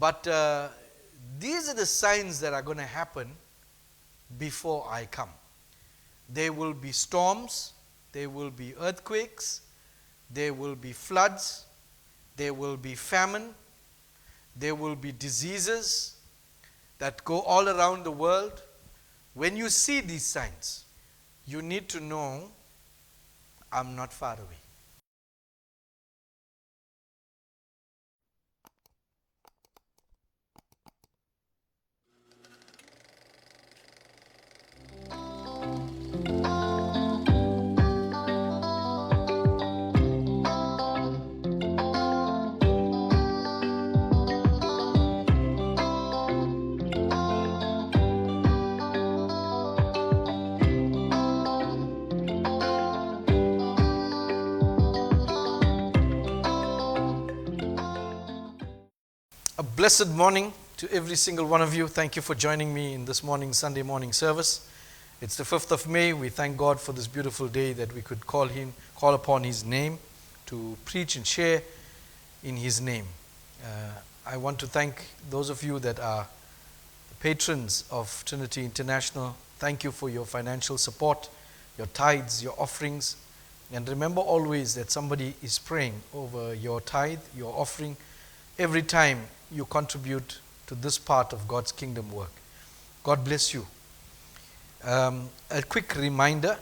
But these are the signs that are going to happen before I come. There will be storms, there will be earthquakes, there will be floods, there will be famine, there will be diseases that go all around the world. When you see these signs, you need to know I'm not far away. A blessed morning to every single one of you. Thank you for joining me in this morning, Sunday morning service. It's the 5th of May. We thank God for this beautiful day that we could call upon His name to preach and share in His name. I want to thank those of you that are patrons of Trinity International. Thank you for your financial support, your tithes, your offerings. And remember always that somebody is praying over your tithe, your offering, every time you contribute to this part of God's kingdom work. God bless you. A quick reminder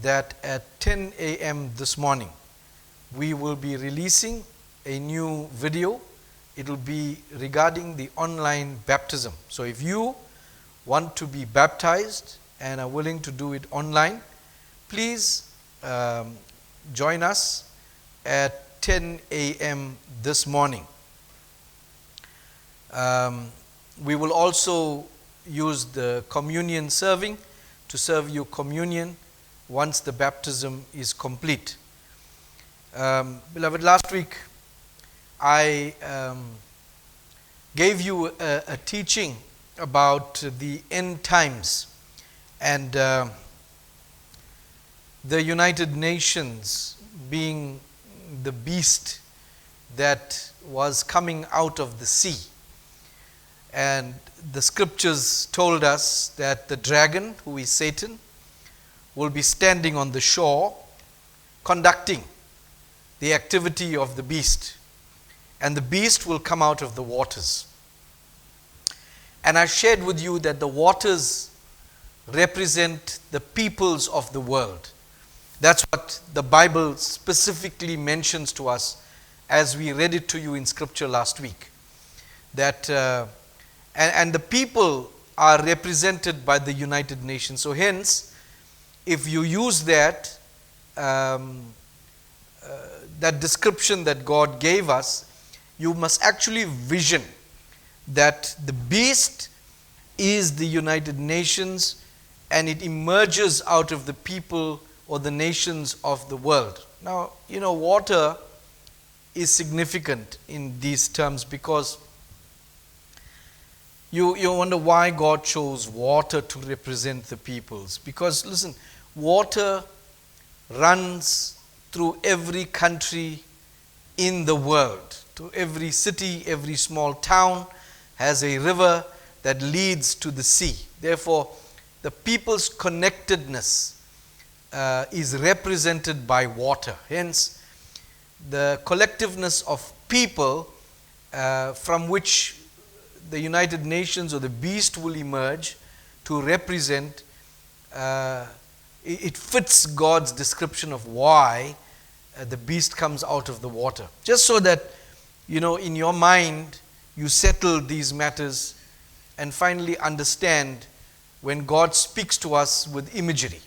that at 10 a.m. this morning, we will be releasing a new video. It will be regarding the online baptism. So if you want to be baptized and are willing to do it online, please join us at 10 a.m. this morning. We will also use the communion serving to serve you communion once the baptism is complete. Beloved, last week I gave you a teaching about the end times and the United Nations being the beast that was coming out of the sea. And the scriptures told us that the dragon, who is Satan, will be standing on the shore conducting the activity of the beast. And the beast will come out of the waters. And I shared with you that the waters represent the peoples of the world. That's what the Bible specifically mentions to us as we read it to you in scripture last week. That and the people are represented by the United Nations. So hence, if you use that description that God gave us, you must actually vision that the beast is the United Nations and it emerges out of the people or the nations of the world. Now, water is significant in these terms because you wonder why God chose water to represent the peoples. Because listen, water runs through every country in the world. To every city, every small town has a river that leads to the sea. Therefore, the people's connectedness is represented by water. Hence, the collectiveness of people from which the United Nations or the beast will emerge to represent, it fits God's description of why the beast comes out of the water. Just so that, in your mind, you settle these matters and finally understand when God speaks to us with imagery.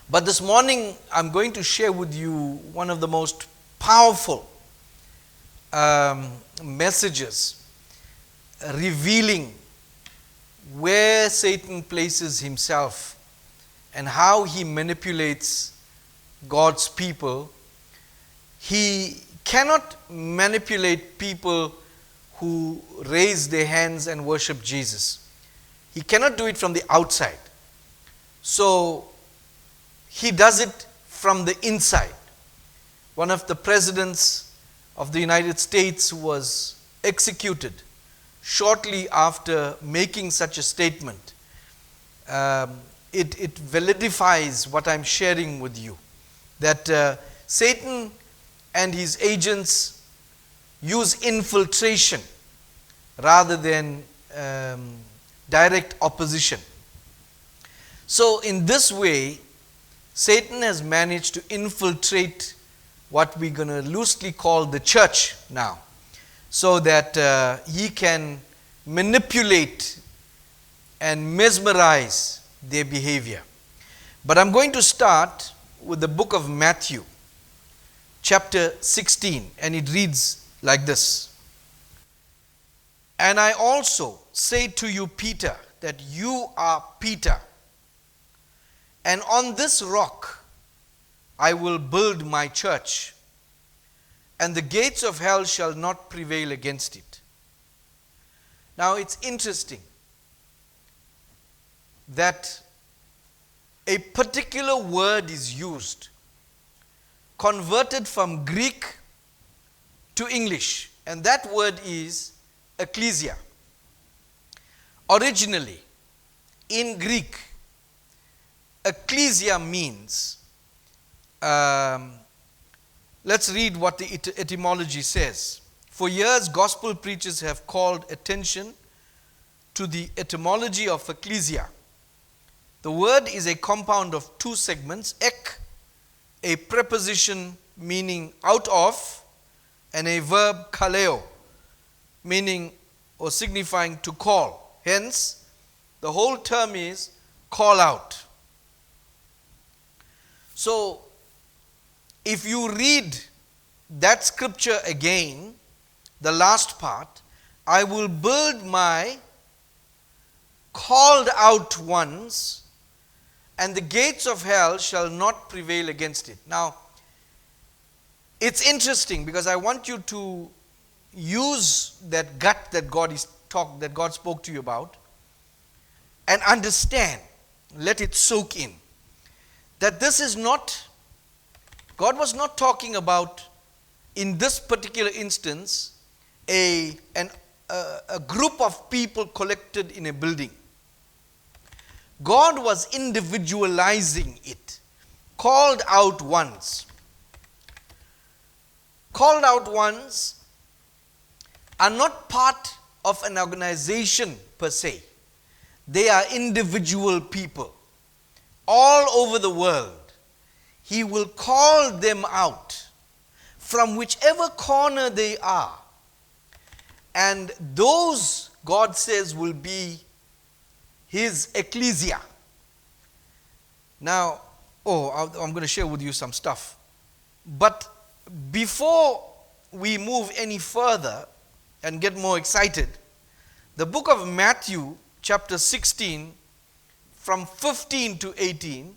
But this morning, I'm going to share with you one of the most powerful messages revealing where Satan places himself and how he manipulates God's people. He cannot manipulate people who raise their hands and worship Jesus. He cannot do it from the outside. So he does it from the inside. One of the presidents of the United States who was executed shortly after making such a statement, it validifies what I'm sharing with you. That Satan and his agents use infiltration rather than direct opposition. So in this way, Satan has managed to infiltrate what we're going to loosely call the church now, so that he can manipulate and mesmerize their behavior. But I'm going to start with the book of Matthew, chapter 16, and it reads like this. And I also say to you, Peter, that you are Peter, and on this rock I will build my church, and the gates of hell shall not prevail against it. Now it's interesting that a particular word is used, converted from Greek to English, and that word is Ecclesia. Originally, in Greek, Ecclesia means, let's read what the etymology says. For years, gospel preachers have called attention to the etymology of Ecclesia. The word is a compound of two segments, ek, a preposition meaning out of, and a verb kaleo, meaning or signifying to call. Hence, the whole term is call out. So, if you read that scripture again, the last part, I will build my called out ones, and the gates of hell shall not prevail against it. Now, it's interesting because I want you to use that gut that God spoke to you about, and understand, let it soak in, that this is not, God was not talking about, in this particular instance, a group of people collected in a building. God was individualizing it. Called out ones. Called out ones are not part of an organization per se. They are individual people all over the world. He will call them out from whichever corner they are. And those, God says, will be His Ecclesia. Now, I'm going to share with you some stuff. But before we move any further and get more excited, the book of Matthew, chapter 16, from 15 to 18,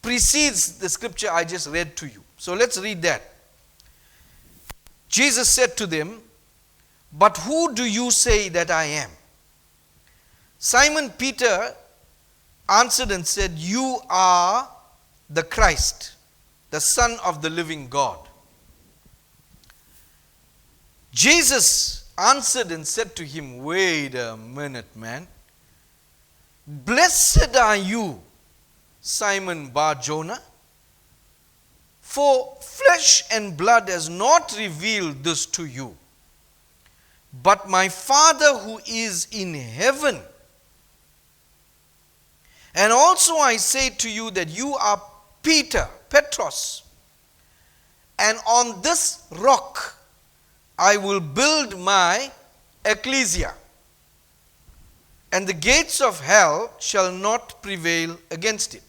precedes the scripture I just read to you. So let's read that. Jesus said to them, "But who do you say that I am?" Simon Peter answered and said, "You are the Christ, the Son of the living God." Jesus answered and said to him, "Wait a minute, man. Blessed are you, Simon Bar-Jonah, for flesh and blood has not revealed this to you, but my Father who is in heaven. And also I say to you that you are Peter, Petros, and on this rock I will build my Ecclesia, and the gates of hell shall not prevail against it."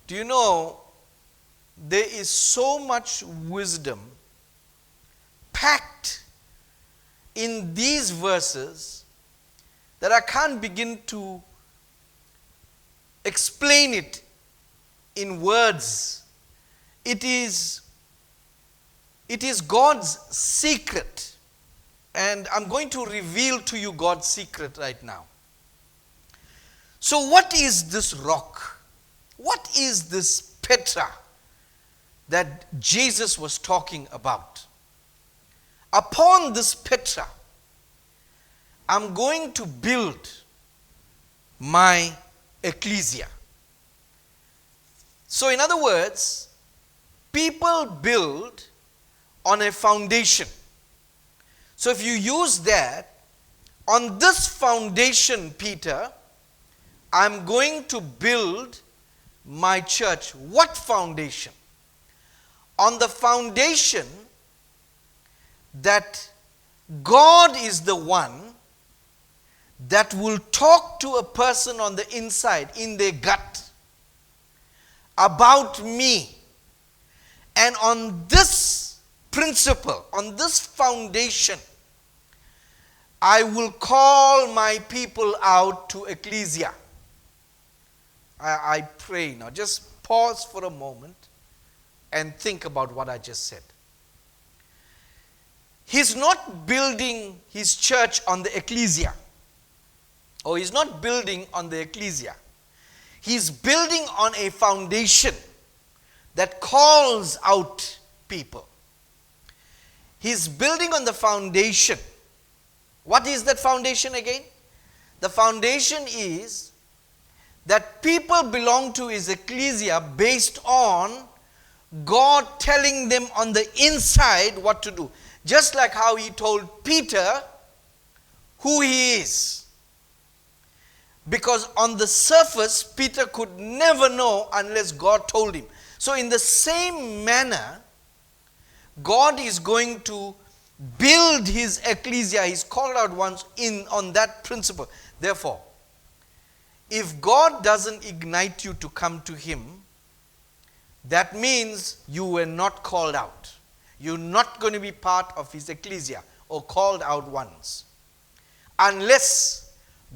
Do you know, there is so much wisdom packed in these verses that I can't begin to explain it in words. It is God's secret, and I'm going to reveal to you God's secret right now. So what is this rock? What is this Petra that Jesus was talking about? upon this Petra, I'm going to build my Ecclesia. So in other words, people build on a foundation. So if you use that, on this foundation, Peter, I'm going to build my church. What foundation? On the foundation that God is the one that will talk to a person on the inside, in their gut, about me. And on this principle, on this foundation, I will call my people out to Ecclesia. I pray now. Just pause for a moment and think about what I just said. He's not building his church on the Ecclesia. Or he's not building on the Ecclesia. He's building on a foundation that calls out people. He's building on the foundation. What is that foundation again? The foundation is that people belong to his Ecclesia based on God telling them on the inside what to do. Just like how he told Peter who he is. Because on the surface, Peter could never know unless God told him. So in the same manner, God is going to build his Ecclesia, his called out ones, on that principle. Therefore, if God doesn't ignite you to come to him, that means you were not called out. You're not going to be part of his Ecclesia or called out ones. Unless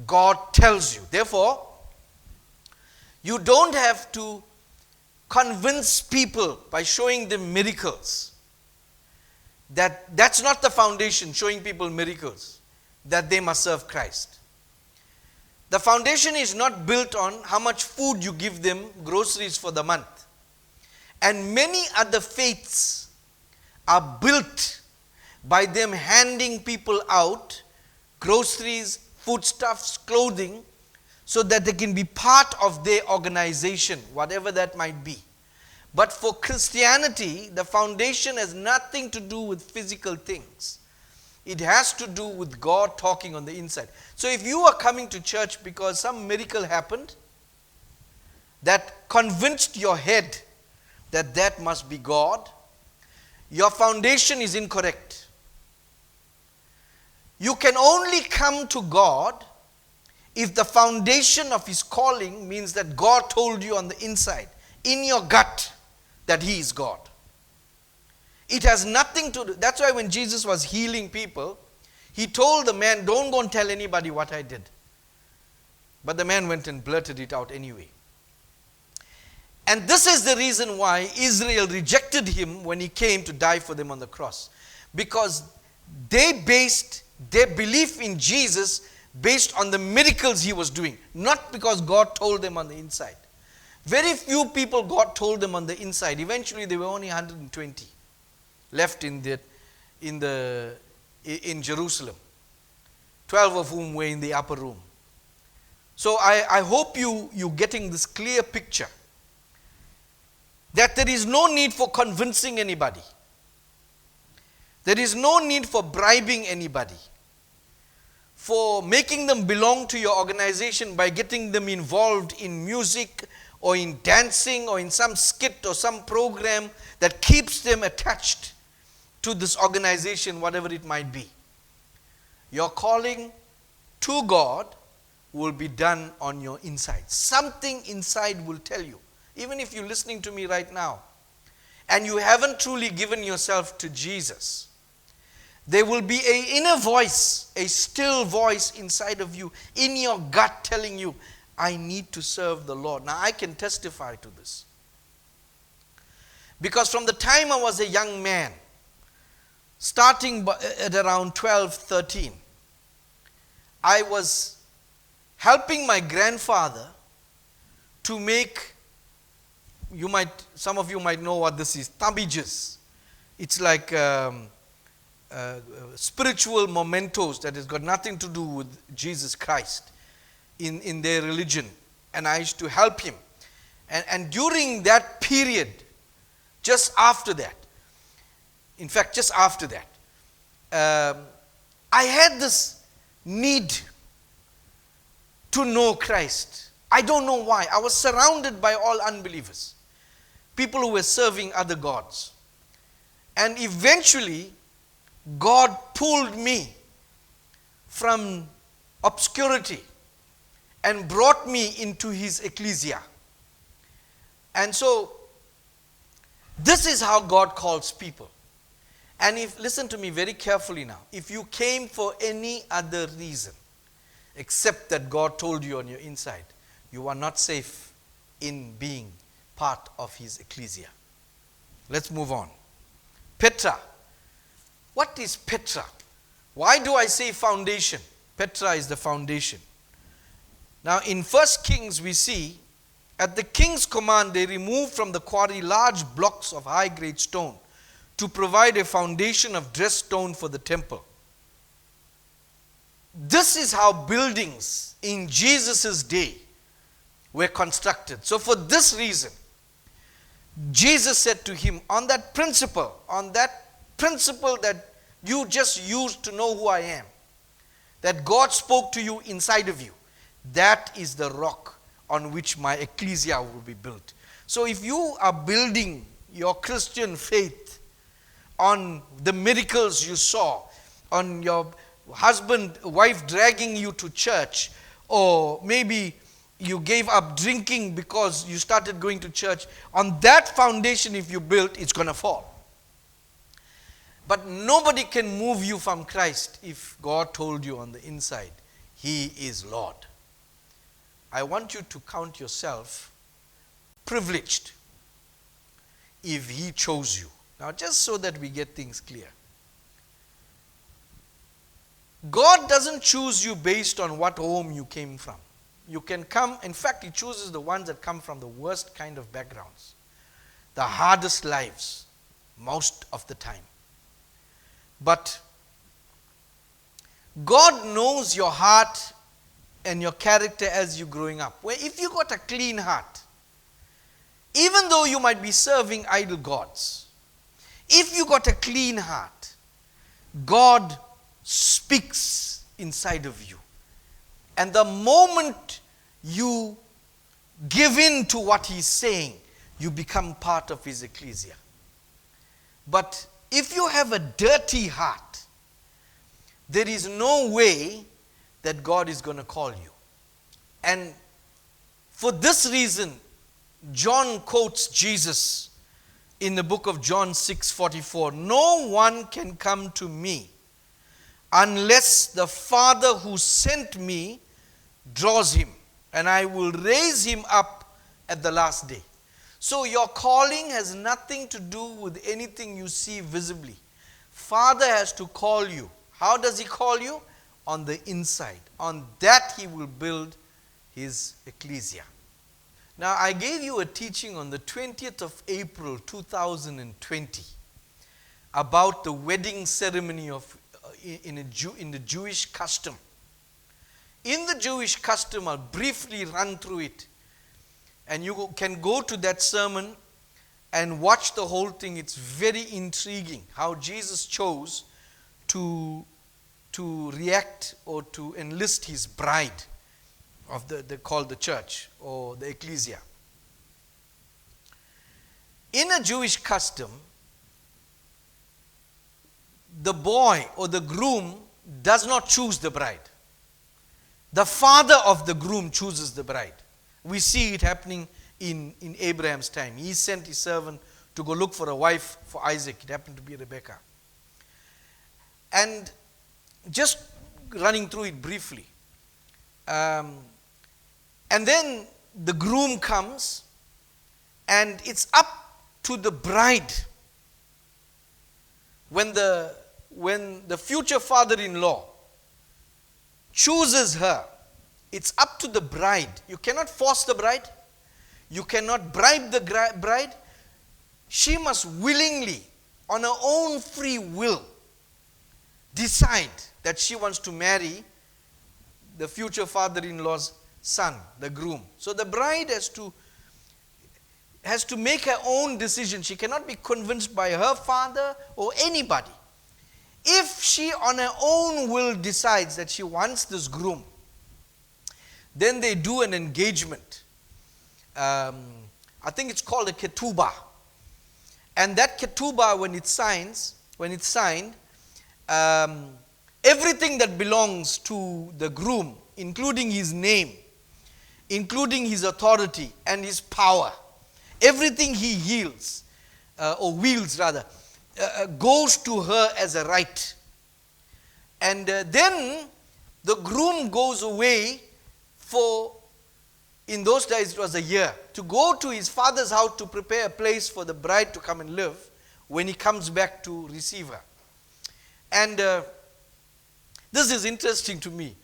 God tells you. Therefore, you don't have to convince people by showing them miracles. That's not the foundation, showing people miracles, that they must serve Christ. The foundation is not built on how much food you give them, groceries for the month. And many other faiths are built by them handing people out groceries, foodstuffs, clothing, so that they can be part of their organization, whatever that might be. But for Christianity, the foundation has nothing to do with physical things. It has to do with God talking on the inside. So if you are coming to church because some miracle happened that convinced your head that that must be God, your foundation is incorrect. You can only come to God if the foundation of his calling means that God told you on the inside, in your gut, that he is God. It has nothing to do. That's why when Jesus was healing people, he told the man, don't go and tell anybody what I did. But the man went and blurted it out anyway. And this is the reason why Israel rejected him when he came to die for them on the cross. Because they based their belief in Jesus based on the miracles he was doing, not because God told them on the inside. Very few people God told them on the inside. Eventually there were only 120 left in Jerusalem. 12 of whom were in the upper room. So I hope you're getting this clear picture that there is no need for convincing anybody. There is no need for bribing anybody, for making them belong to your organization by getting them involved in music or in dancing or in some skit or some program that keeps them attached to this organization, whatever it might be. Your calling to God will be done on your inside. Something inside will tell you. Even if you're listening to me right now and you haven't truly given yourself to Jesus, there will be an inner voice, a still voice inside of you, in your gut telling you, I need to serve the Lord. Now I can testify to this. Because from the time I was a young man, starting at around 12, 13, I was helping my grandfather to make, some of you might know what this is, tabbiges. It's like spiritual mementos that has got nothing to do with Jesus Christ in their religion. And I used to help him. And during that period, just after that, in fact, just after that, I had this need to know Christ. I don't know why. I was surrounded by all unbelievers, people who were serving other gods. And eventually, God pulled me from obscurity and brought me into his ecclesia. And so, this is how God calls people. And if, listen to me very carefully now, if you came for any other reason except that God told you on your inside, you are not safe in being part of his ecclesia. Let's move on. Petra. What is Petra? Why do I say foundation? Petra is the foundation. Now in 1 Kings we see, at the king's command they removed from the quarry large blocks of high-grade stone to provide a foundation of dressed stone for the temple. This is how buildings in Jesus' day were constructed. So for this reason, Jesus said to him, on that principle that you just used to know who I am, that God spoke to you inside of you, that is the rock on which my ecclesia will be built. So if you are building your Christian faith on the miracles you saw, on your wife dragging you to church, or maybe you gave up drinking because you started going to church, on that foundation if you built, it's going to fall. But nobody can move you from Christ if God told you on the inside, he is Lord. I want you to count yourself privileged if he chose you. Now, just so that we get things clear. God doesn't choose you based on what home you came from. You can come, in fact, he chooses the ones that come from the worst kind of backgrounds, the hardest lives, most of the time. But God knows your heart and your character as you're growing up. Where if you got a clean heart, even though you might be serving idol gods, if you got a clean heart, God speaks inside of you. And the moment you give in to what he's saying, you become part of his ecclesia. But if you have a dirty heart, there is no way that God is going to call you. And for this reason, John quotes Jesus in the book of John 6:44. No one can come to me unless the Father who sent me draws him, and I will raise him up at the last day. So your calling has nothing to do with anything you see visibly. Father has to call you. How does he call you? On the inside. On that he will build his ecclesia. Now I gave you a teaching on the 20th of April 2020 about the wedding ceremony of in the Jewish custom. In the Jewish custom, I'll briefly run through it. And you can go to that sermon and watch the whole thing. It's very intriguing how Jesus chose to react or to enlist his bride of they called the church or the ecclesia. In a Jewish custom, the boy or the groom does not choose the bride. The father of the groom chooses the bride. We see it happening in Abraham's time. He sent his servant to go look for a wife for Isaac. It happened to be Rebekah. And just running through it briefly. And then the groom comes, and it's up to the bride. When the future father-in-law chooses her, it's up to the bride. You cannot force the bride. You cannot bribe the bride. She must willingly, on her own free will, decide that she wants to marry the future father-in-law's son, the groom. So the bride has to make her own decision. She cannot be convinced by her father or anybody. If she on her own will decides that she wants this groom, then they do an engagement. I think it's called a ketubah. And that ketubah, when it's signed, everything that belongs to the groom, including his name, including his authority and his power, everything he wields, goes to her as a right. And then the groom goes away for, in those days it was a year, to go to his father's house to prepare a place for the bride to come and live when he comes back to receive her. And this is interesting to me.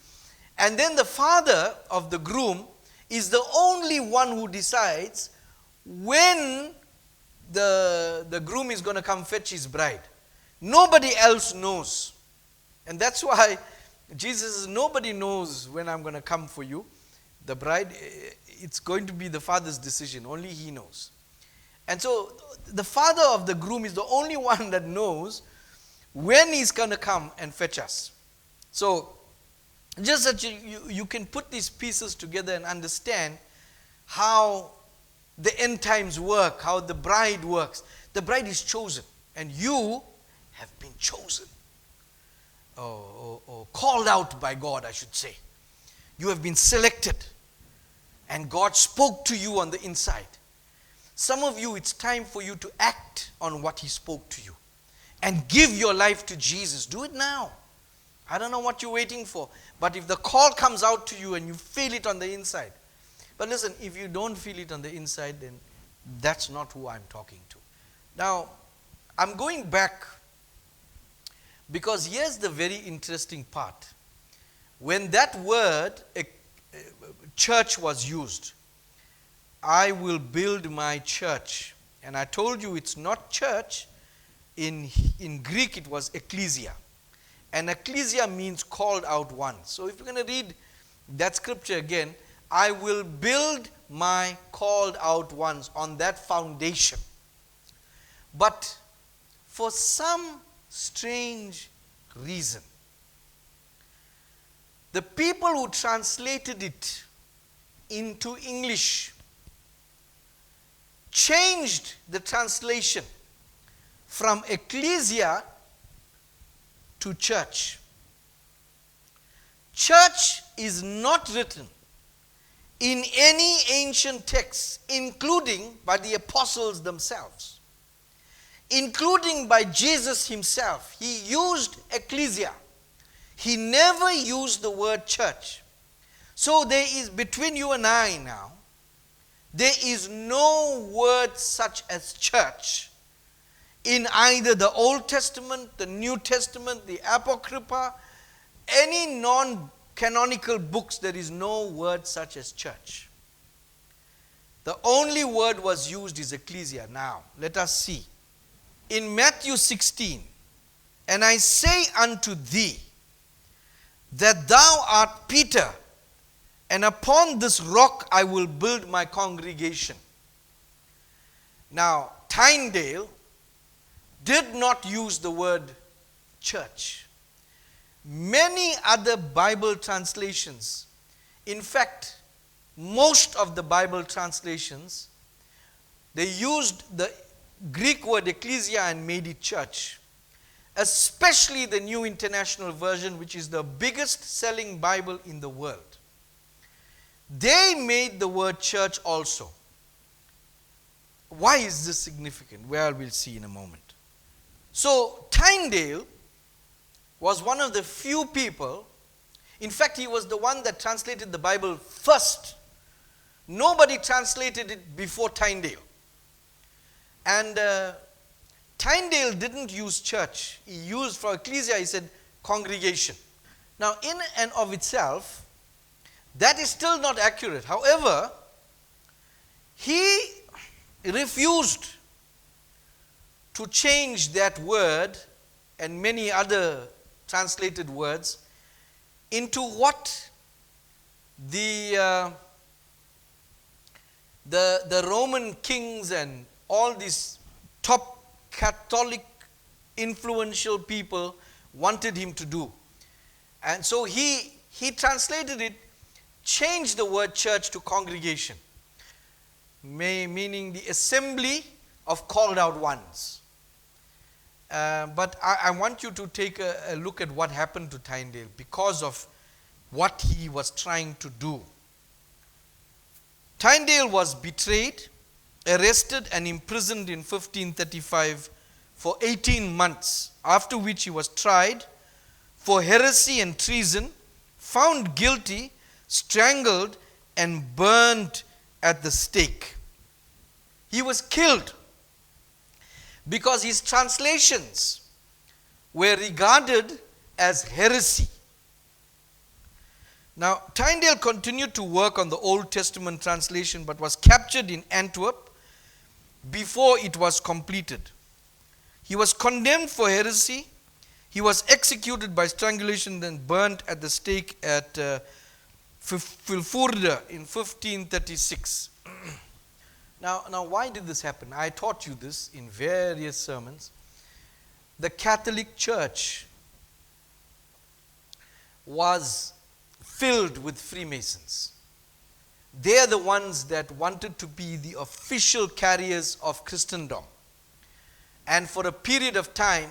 And then the father of the groom is the only one who decides when the groom is going to come fetch his bride. Nobody else knows. And that's why Jesus says, nobody knows when I'm going to come for you. The bride, it's going to be the father's decision. Only he knows. And so the father of the groom is the only one that knows when he's going to come and fetch us. So just that you can put these pieces together and understand how the end times work, how the bride works. The bride is chosen, and you have been chosen. Or called out by God, I should say. You have been selected, and God spoke to you on the inside. Some of you, it's time for you to act on what He spoke to you and give your life to Jesus. Do it now. I don't know what you're waiting for, but if the call comes out to you and you feel it on the inside. But listen, if you don't feel it on the inside, then that's not who I'm talking to. Now, I'm going back because here's the very interesting part. When that word, church, was used, I will build my church. And I told you it's not church. In Greek, it was Ecclesia. And Ecclesia means called out one. So if you're going to read that scripture again, I will build my called out ones on that foundation. But for some strange reason, the people who translated it into English changed the translation from ecclesia to church. Church is not written in any ancient text, including by the apostles themselves, including by Jesus himself. He used ecclesia. He never used the word church. So there is, between you and I now, there is no word such as church in either the Old Testament, the New Testament, the Apocrypha, any non-canonical books. There is no word such as church. The only word was used is ecclesia. Now, let us see. In Matthew 16, and I say unto thee, that thou art Peter, and upon this rock I will build my congregation. Now, Tyndale did not use the word church. Many other Bible translations, in fact, most of the Bible translations, they used the Greek word ecclesia and made it church. Especially the New International Version, which is the biggest selling Bible in the world. They made the word church also. Why is this significant? Well, we'll see in a moment. So, Tyndale was one of the few people, in fact, he was the one that translated the Bible first. Nobody translated it before Tyndale. And Tyndale didn't use church. He used, for ecclesia, he said congregation. Now, in and of itself, that is still not accurate. However, he refused to change that word and many other translated words into what the Roman kings and all these top Catholic influential people wanted him to do. And so he translated it, changed the word church to congregation, meaning the assembly of called out ones. But I want you to take a look at what happened to Tyndale because of what he was trying to do. Tyndale was betrayed, arrested and imprisoned in 1535 for 18 months, after which he was tried for heresy and treason, found guilty, strangled and burned at the stake. He was killed because his translations were regarded as heresy. Now, Tyndale continued to work on the Old Testament translation but was captured in Antwerp before it was completed. He was condemned for heresy. He was executed by strangulation, then burnt at the stake at Vilvoorde in 1536. Now, why did this happen? I taught you this in various sermons. The Catholic Church was filled with Freemasons. They are the ones that wanted to be the official carriers of Christendom. And for a period of time,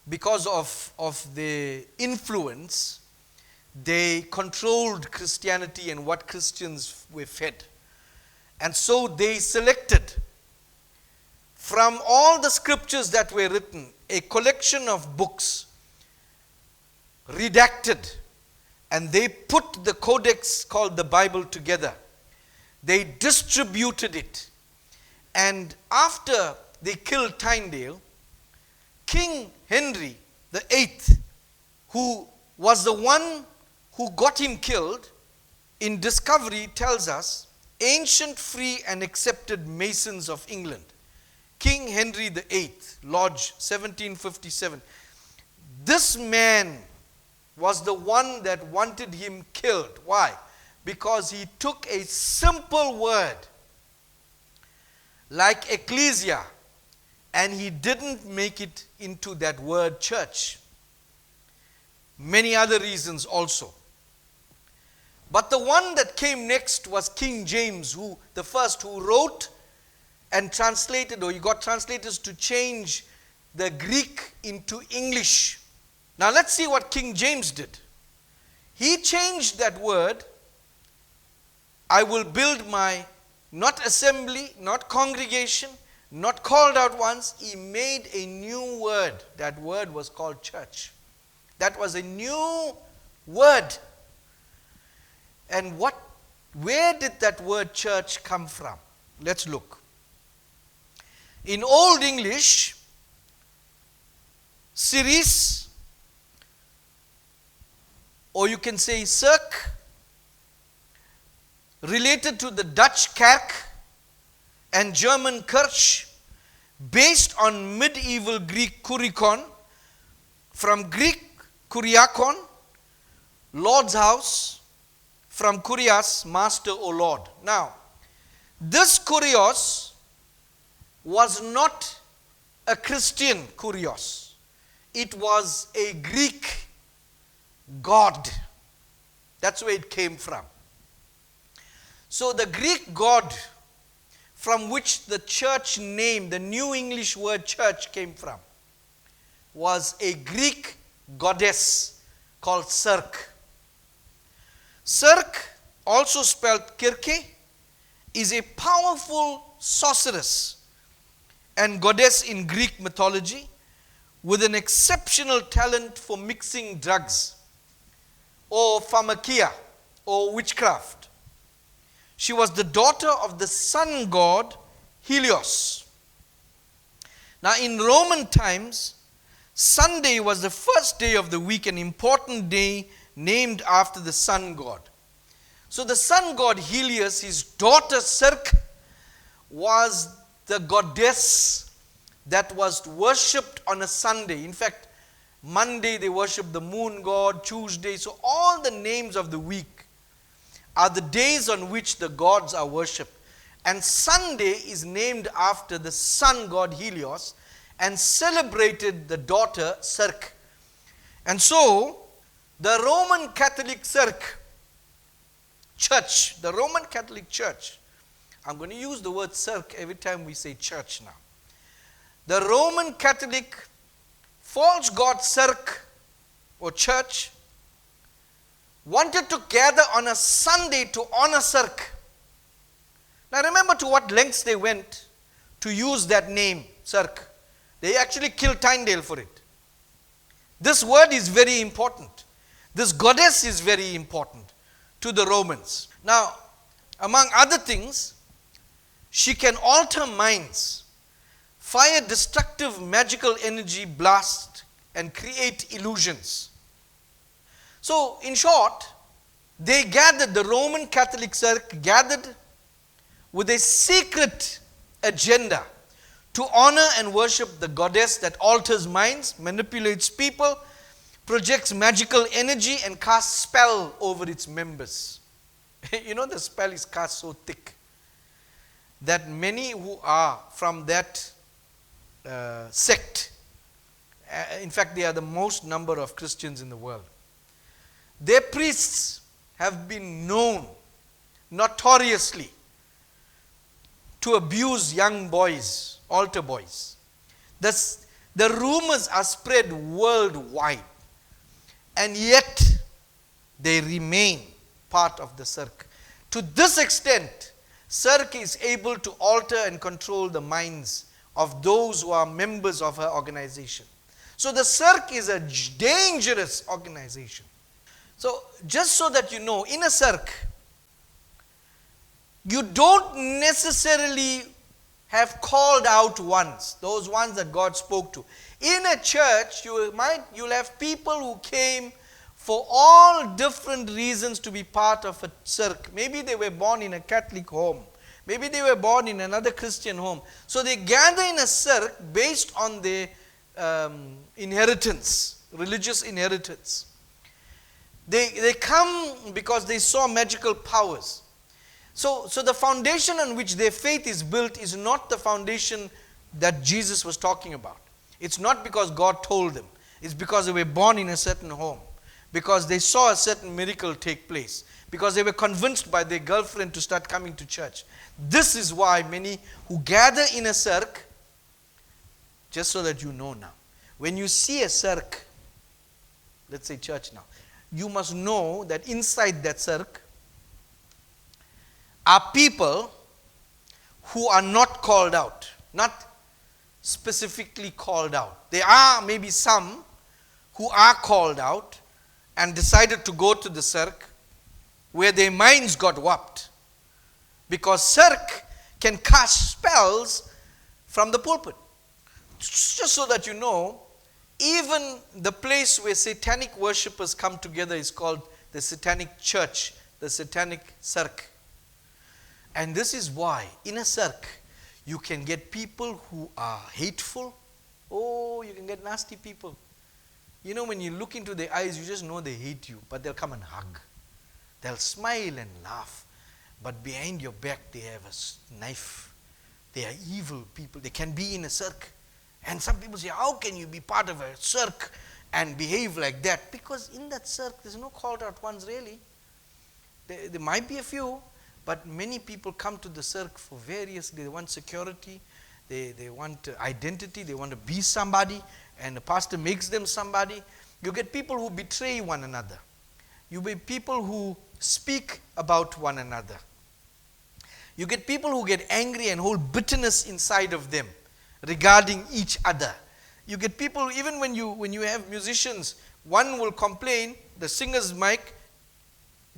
because of the influence, they controlled Christianity and what Christians were fed. And so they selected from all the scriptures that were written, a collection of books, redacted, and they put the codex called the Bible together. They distributed it. And after they killed Tyndale, King Henry VIII, who was the one who got him killed, in Discovery tells us, ancient, free and accepted Masons of England. King Henry VIII, Lodge, 1757. This man was the one that wanted him killed. Why? Because he took a simple word like Ecclesia and he didn't make it into that word church. Many other reasons also. But the one that came next was King James, who the first who wrote and translated, or he got translators to change the Greek into English. Now let's see what King James did. He changed that word, I will build my, not assembly, not congregation, not called out ones. He made a new word. That word was called church. That was a new word. And where did that word church come from? Let's look. In Old English, CIRCE, or you can say CIRCE, related to the Dutch Kerk and German Kirche, based on medieval Greek kurikon, from Greek kuriakon, Lord's house, from kurios, master or Lord. Now, this kurios was not a Christian kurios. It was a Greek god. That's where it came from. So the Greek god from which the church name, the New English word church came from, was a Greek goddess called Circe. Circe, also spelled Kirke, is a powerful sorceress and goddess in Greek mythology with an exceptional talent for mixing drugs or pharmakia or witchcraft. She was the daughter of the sun god Helios. Now in Roman times, Sunday was the first day of the week, an important day named after the sun god. So the sun god Helios, his daughter Circe, was the goddess that was worshipped on a Sunday. In fact, Monday they worship the moon god. Tuesday, so all the names of the week are the days on which the gods are worshipped. And Sunday is named after the sun god Helios and celebrated the daughter CIRCE. And so, the Roman Catholic Church, the Roman Catholic Church, I'm going to use the word CIRCE every time we say church now. The Roman Catholic false god CIRCE or church wanted to gather on a Sunday to honor CIRCE. Now remember to what lengths they went to use that name, CIRCE. They actually killed Tyndale for it. This word is very important. This goddess is very important to the Romans. Now, among other things, she can alter minds, fire destructive magical energy blast, and create illusions. So, in short, they gathered, the Roman Catholic CIRCE gathered with a secret agenda to honor and worship the goddess that alters minds, manipulates people, projects magical energy, and casts spell over its members. You know, the spell is cast so thick that many who are from that sect, in fact they are the most number of Christians in the world, their priests have been known notoriously to abuse young boys, altar boys. The rumors are spread worldwide, and yet they remain part of the CIRCE. To this extent, CIRCE is able to alter and control the minds of those who are members of her organization. So the CIRCE is a dangerous organization. So just so that you know, in a CIRCE, you don't necessarily have called out ones, those ones that God spoke to. In a church, you'll have people who came for all different reasons to be part of a CIRCE. Maybe they were born in a Catholic home. Maybe they were born in another Christian home. So they gather in a CIRCE based on their inheritance, religious inheritance. They come because they saw magical powers. So the foundation on which their faith is built is not the foundation that Jesus was talking about. It's not because God told them. It's because they were born in a certain home. Because they saw a certain miracle take place. Because they were convinced by their girlfriend to start coming to church. This is why many who gather in a CIRCE, just so that you know now, when you see a CIRCE, let's say church now, you must know that inside that CIRCE are people who are not called out, not specifically called out. There are maybe some who are called out and decided to go to the CIRCE where their minds got warped. Because CIRCE can cast spells from the pulpit. Just so that you know, even the place where satanic worshippers come together is called the Satanic Church, the Satanic CIRCE. And this is why in a CIRCE you can get people who are hateful. Oh, you can get nasty people. You know, when you look into their eyes, you just know they hate you, but they'll come and hug. They'll smile and laugh, but behind your back they have a knife. They are evil people. They can be in a CIRCE. And some people say, how can you be part of a CIRCE and behave like that? Because in that CIRCE, there's no called out ones really. There might be a few, but many people come to the CIRCE for various, they want security, they want identity, they want to be somebody, and the pastor makes them somebody. You get people who betray one another. You get people who speak about one another. You get people who get angry and hold bitterness inside of them regarding each other. You get people, even when you have musicians, one will complain, the singer's mic,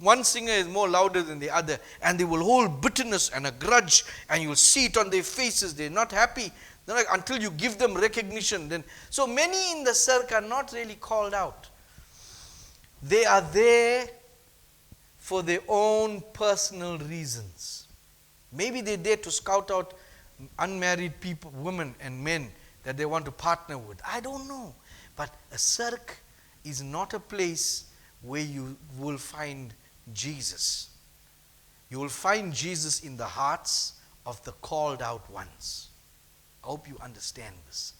one singer is more louder than the other, and they will hold bitterness and a grudge, and you'll see it on their faces. They're not happy until you give them recognition. Then, so many in the CIRCE are not really called out. They are there for their own personal reasons. Maybe they're there to scout out unmarried people, women and men that they want to partner with. I don't know. But a cirque is not a place where you will find Jesus. You will find Jesus in the hearts of the called out ones. I hope you understand this.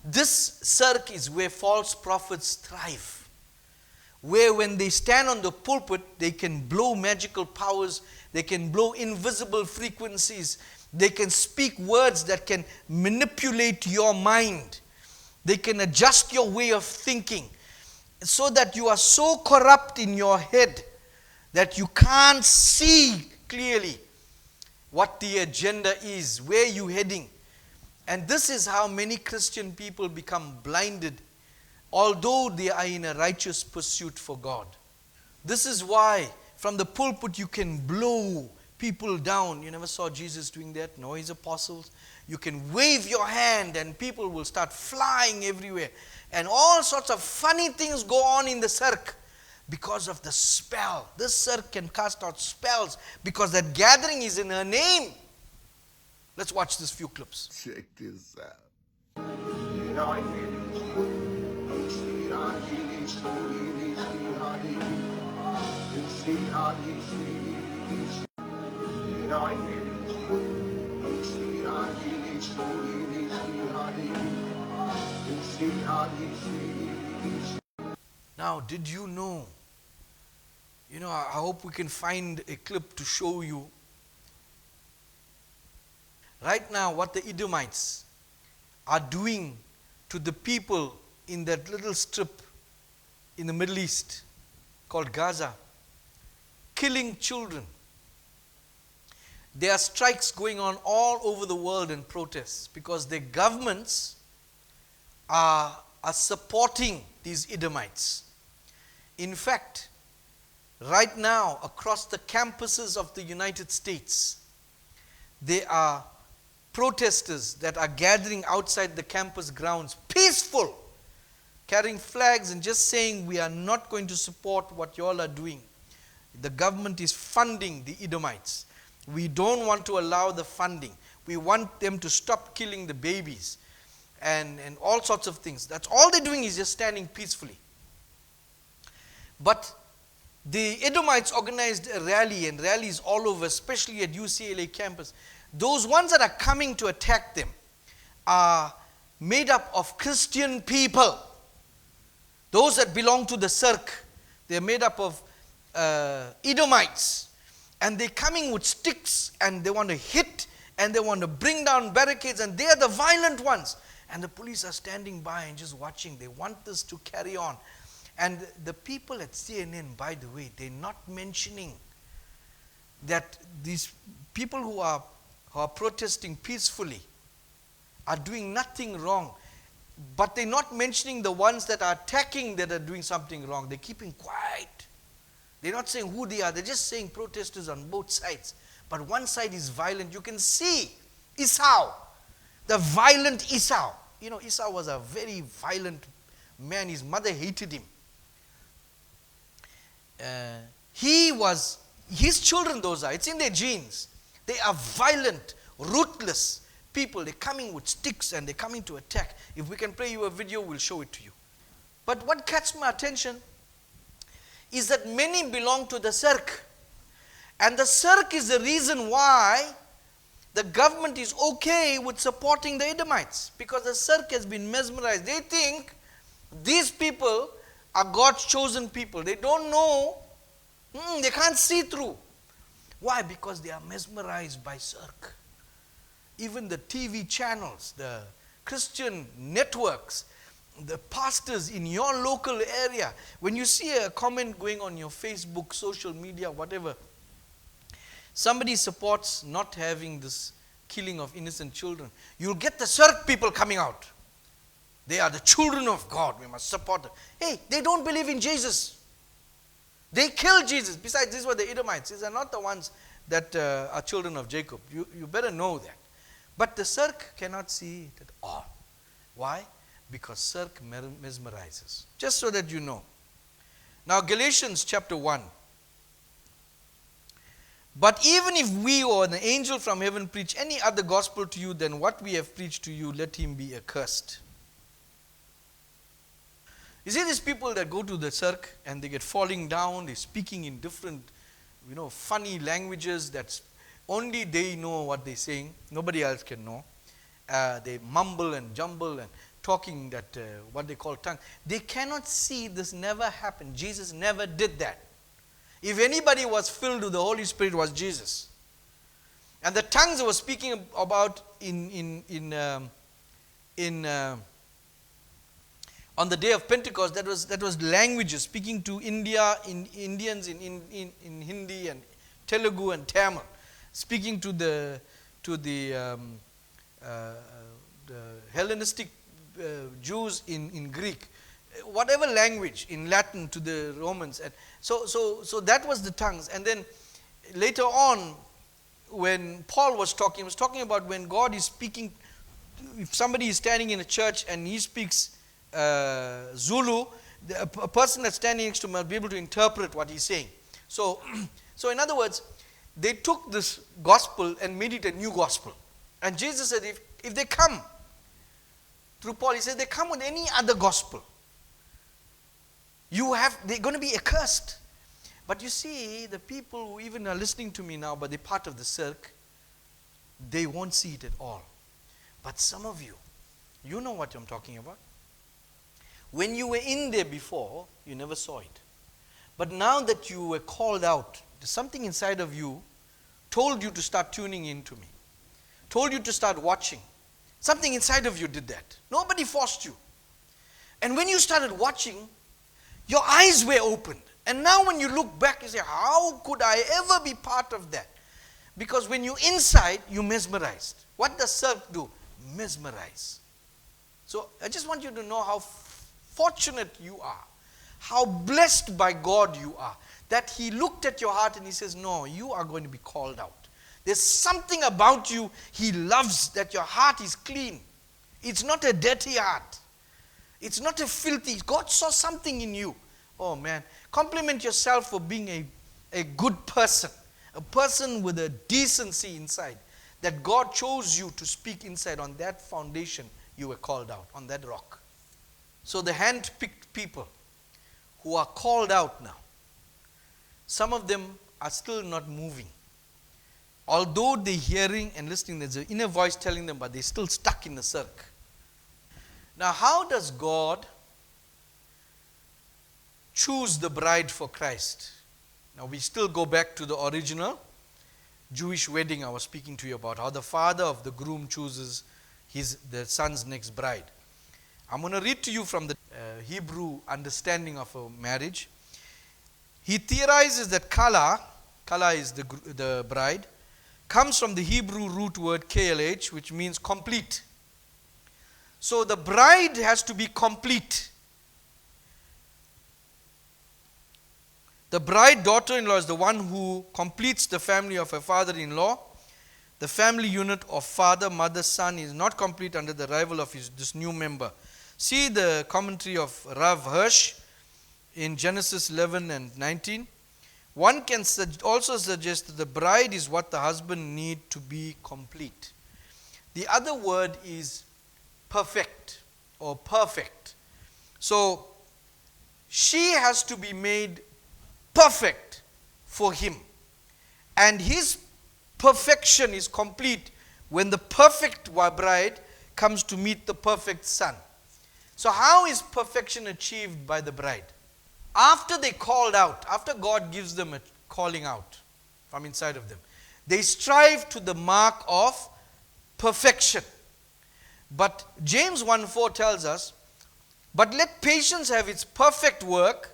This cirque is where false prophets thrive. Where when they stand on the pulpit, they can blow magical powers, they can blow invisible frequencies, they can speak words that can manipulate your mind. They can adjust your way of thinking so that you are so corrupt in your head that you can't see clearly what the agenda is, where you're heading. And this is how many Christian people become blinded, although they are in a righteous pursuit for God. This is why from the pulpit you can blow people down. You never saw Jesus doing that, nor his apostles. You can wave your hand and people will start flying everywhere. And all sorts of funny things go on in the cirque because of the spell. This cirque can cast out spells because that gathering is in her name. Let's watch this few clips. Check this out. Now, did you know? I hope we can find a clip to show you. Right now, what the Edomites are doing to the people in that little strip in the Middle East called Gaza, killing children. There are strikes going on all over the world and protests because their governments are supporting these Edomites. In fact, right now, across the campuses of the United States, there are protesters that are gathering outside the campus grounds, peaceful, carrying flags and just saying, we are not going to support what you all are doing. The government is funding the Edomites. We don't want to allow the funding. We want them to stop killing the babies and all sorts of things. That's all they're doing is just standing peacefully. But the Edomites organized a rally and rallies all over, especially at UCLA campus. Those ones that are coming to attack them are made up of Christian people. Those that belong to the cirque, they're made up of Edomites. And they're coming with sticks and they want to hit and they want to bring down barricades and they're the violent ones. And the police are standing by and just watching. They want this to carry on. And the people at CNN, by the way, they're not mentioning that these people who are protesting peacefully are doing nothing wrong. But they're not mentioning the ones that are attacking that are doing something wrong. They're keeping quiet. They're not saying who they are. They're just saying protesters on both sides. But one side is violent. You can see Esau, the violent Esau. Esau was a very violent man. His mother hated him. His children, those are. It's in their genes. They are violent, ruthless people. They're coming with sticks and they're coming to attack. If we can play you a video, we'll show it to you. But what catches my attention is that many belong to the cirque. And the cirque is the reason why the government is okay with supporting the Edomites. Because the cirque has been mesmerized. They think these people are God's chosen people. They don't know. They can't see through. Why? Because they are mesmerized by cirque. Even the TV channels, the Christian networks, the pastors in your local area, when you see a comment going on your Facebook, social media, whatever, somebody supports not having this killing of innocent children, you'll get the cirque people coming out. They are the children of God. We must support them. Hey, they don't believe in Jesus. They killed Jesus. Besides, these were the Edomites. These are not the ones that are children of Jacob. You better know that. But the cirque cannot see it at all. Why? Because cirque mesmerizes. Just so that you know. Now, Galatians chapter 1. But even if we or an angel from heaven preach any other gospel to you than what we have preached to you, let him be accursed. You see these people that go to the cirque and they get falling down, they're speaking in different, funny languages that only they know what they're saying. Nobody else can know. They mumble and jumble and talking that what they call tongue. They cannot see this never happened. Jesus never did that. If anybody was filled with the Holy Spirit, it was Jesus. And the tongues I was speaking about on the day of Pentecost, that was languages, speaking to Indians in Hindi and Telugu and Tamil, speaking to the Hellenistic Jews in Greek, whatever language, in Latin to the Romans. And so that was the tongues. And then later on, when Paul was talking, he was talking about when God is speaking. If somebody is standing in a church and he speaks Zulu, a person that's standing next to him must be able to interpret what he's saying. So in other words, they took this gospel and made it a new gospel. And Jesus said, if they come through Paul, he said, they come with any other gospel, they're going to be accursed. But you see, the people who even are listening to me now, but they're part of the cirque, they won't see it at all. But some of you, you know what I'm talking about. When you were in there before, you never saw it. But now that you were called out, something inside of you told you to start tuning into me, told you to start watching. Something inside of you did that. Nobody forced you. And when you started watching, your eyes were opened. And now when you look back, you say, how could I ever be part of that? Because when you're inside, you're mesmerized. What does cirque do? Mesmerize. So I just want you to know how fortunate you are, how blessed by God you are, that He looked at your heart and He says, no, you are going to be called out. There's something about you He loves, that your heart is clean. It's not a dirty heart. It's not a filthy. God saw something in you. Oh man, compliment yourself for being a good person, a person with a decency inside, that God chose you to speak inside. On that foundation you were called out, on that rock. So the hand-picked people who are called out now, some of them are still not moving. Although they're hearing and listening, there's an inner voice telling them, but they're still stuck in the circle. Now, how does God choose the bride for Christ? Now, we still go back to the original Jewish wedding I was speaking to you about, how the father of the groom chooses the son's next bride. I'm going to read to you from the Hebrew understanding of a marriage. He theorizes that kala is the bride, comes from the Hebrew root word klh, which means complete. So the bride has to be complete. The bride daughter-in-law is the one who completes the family of her father-in-law. The family unit of father, mother, son is not complete under the arrival of this new member. See the commentary of REV in Genesis 11 and 19. One can also suggest that the bride is what the husband needs to be complete. The other word is perfect or perfect. So she has to be made perfect for him. And his perfection is complete when the perfect bride comes to meet the perfect son. So how is perfection achieved by the bride? After they called out, after God gives them a calling out from inside of them, they strive to the mark of perfection. But James 1:4 tells us, but let patience have its perfect work,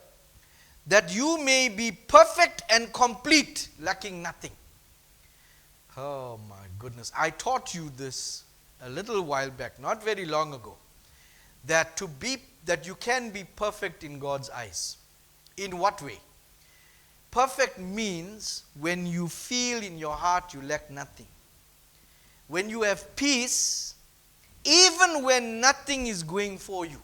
that you may be perfect and complete, lacking nothing. Oh my goodness. I taught you this a little while back, not very long ago, that you can be perfect in God's eyes. In what way? Perfect means when you feel in your heart you lack nothing. When you have peace, even when nothing is going for you.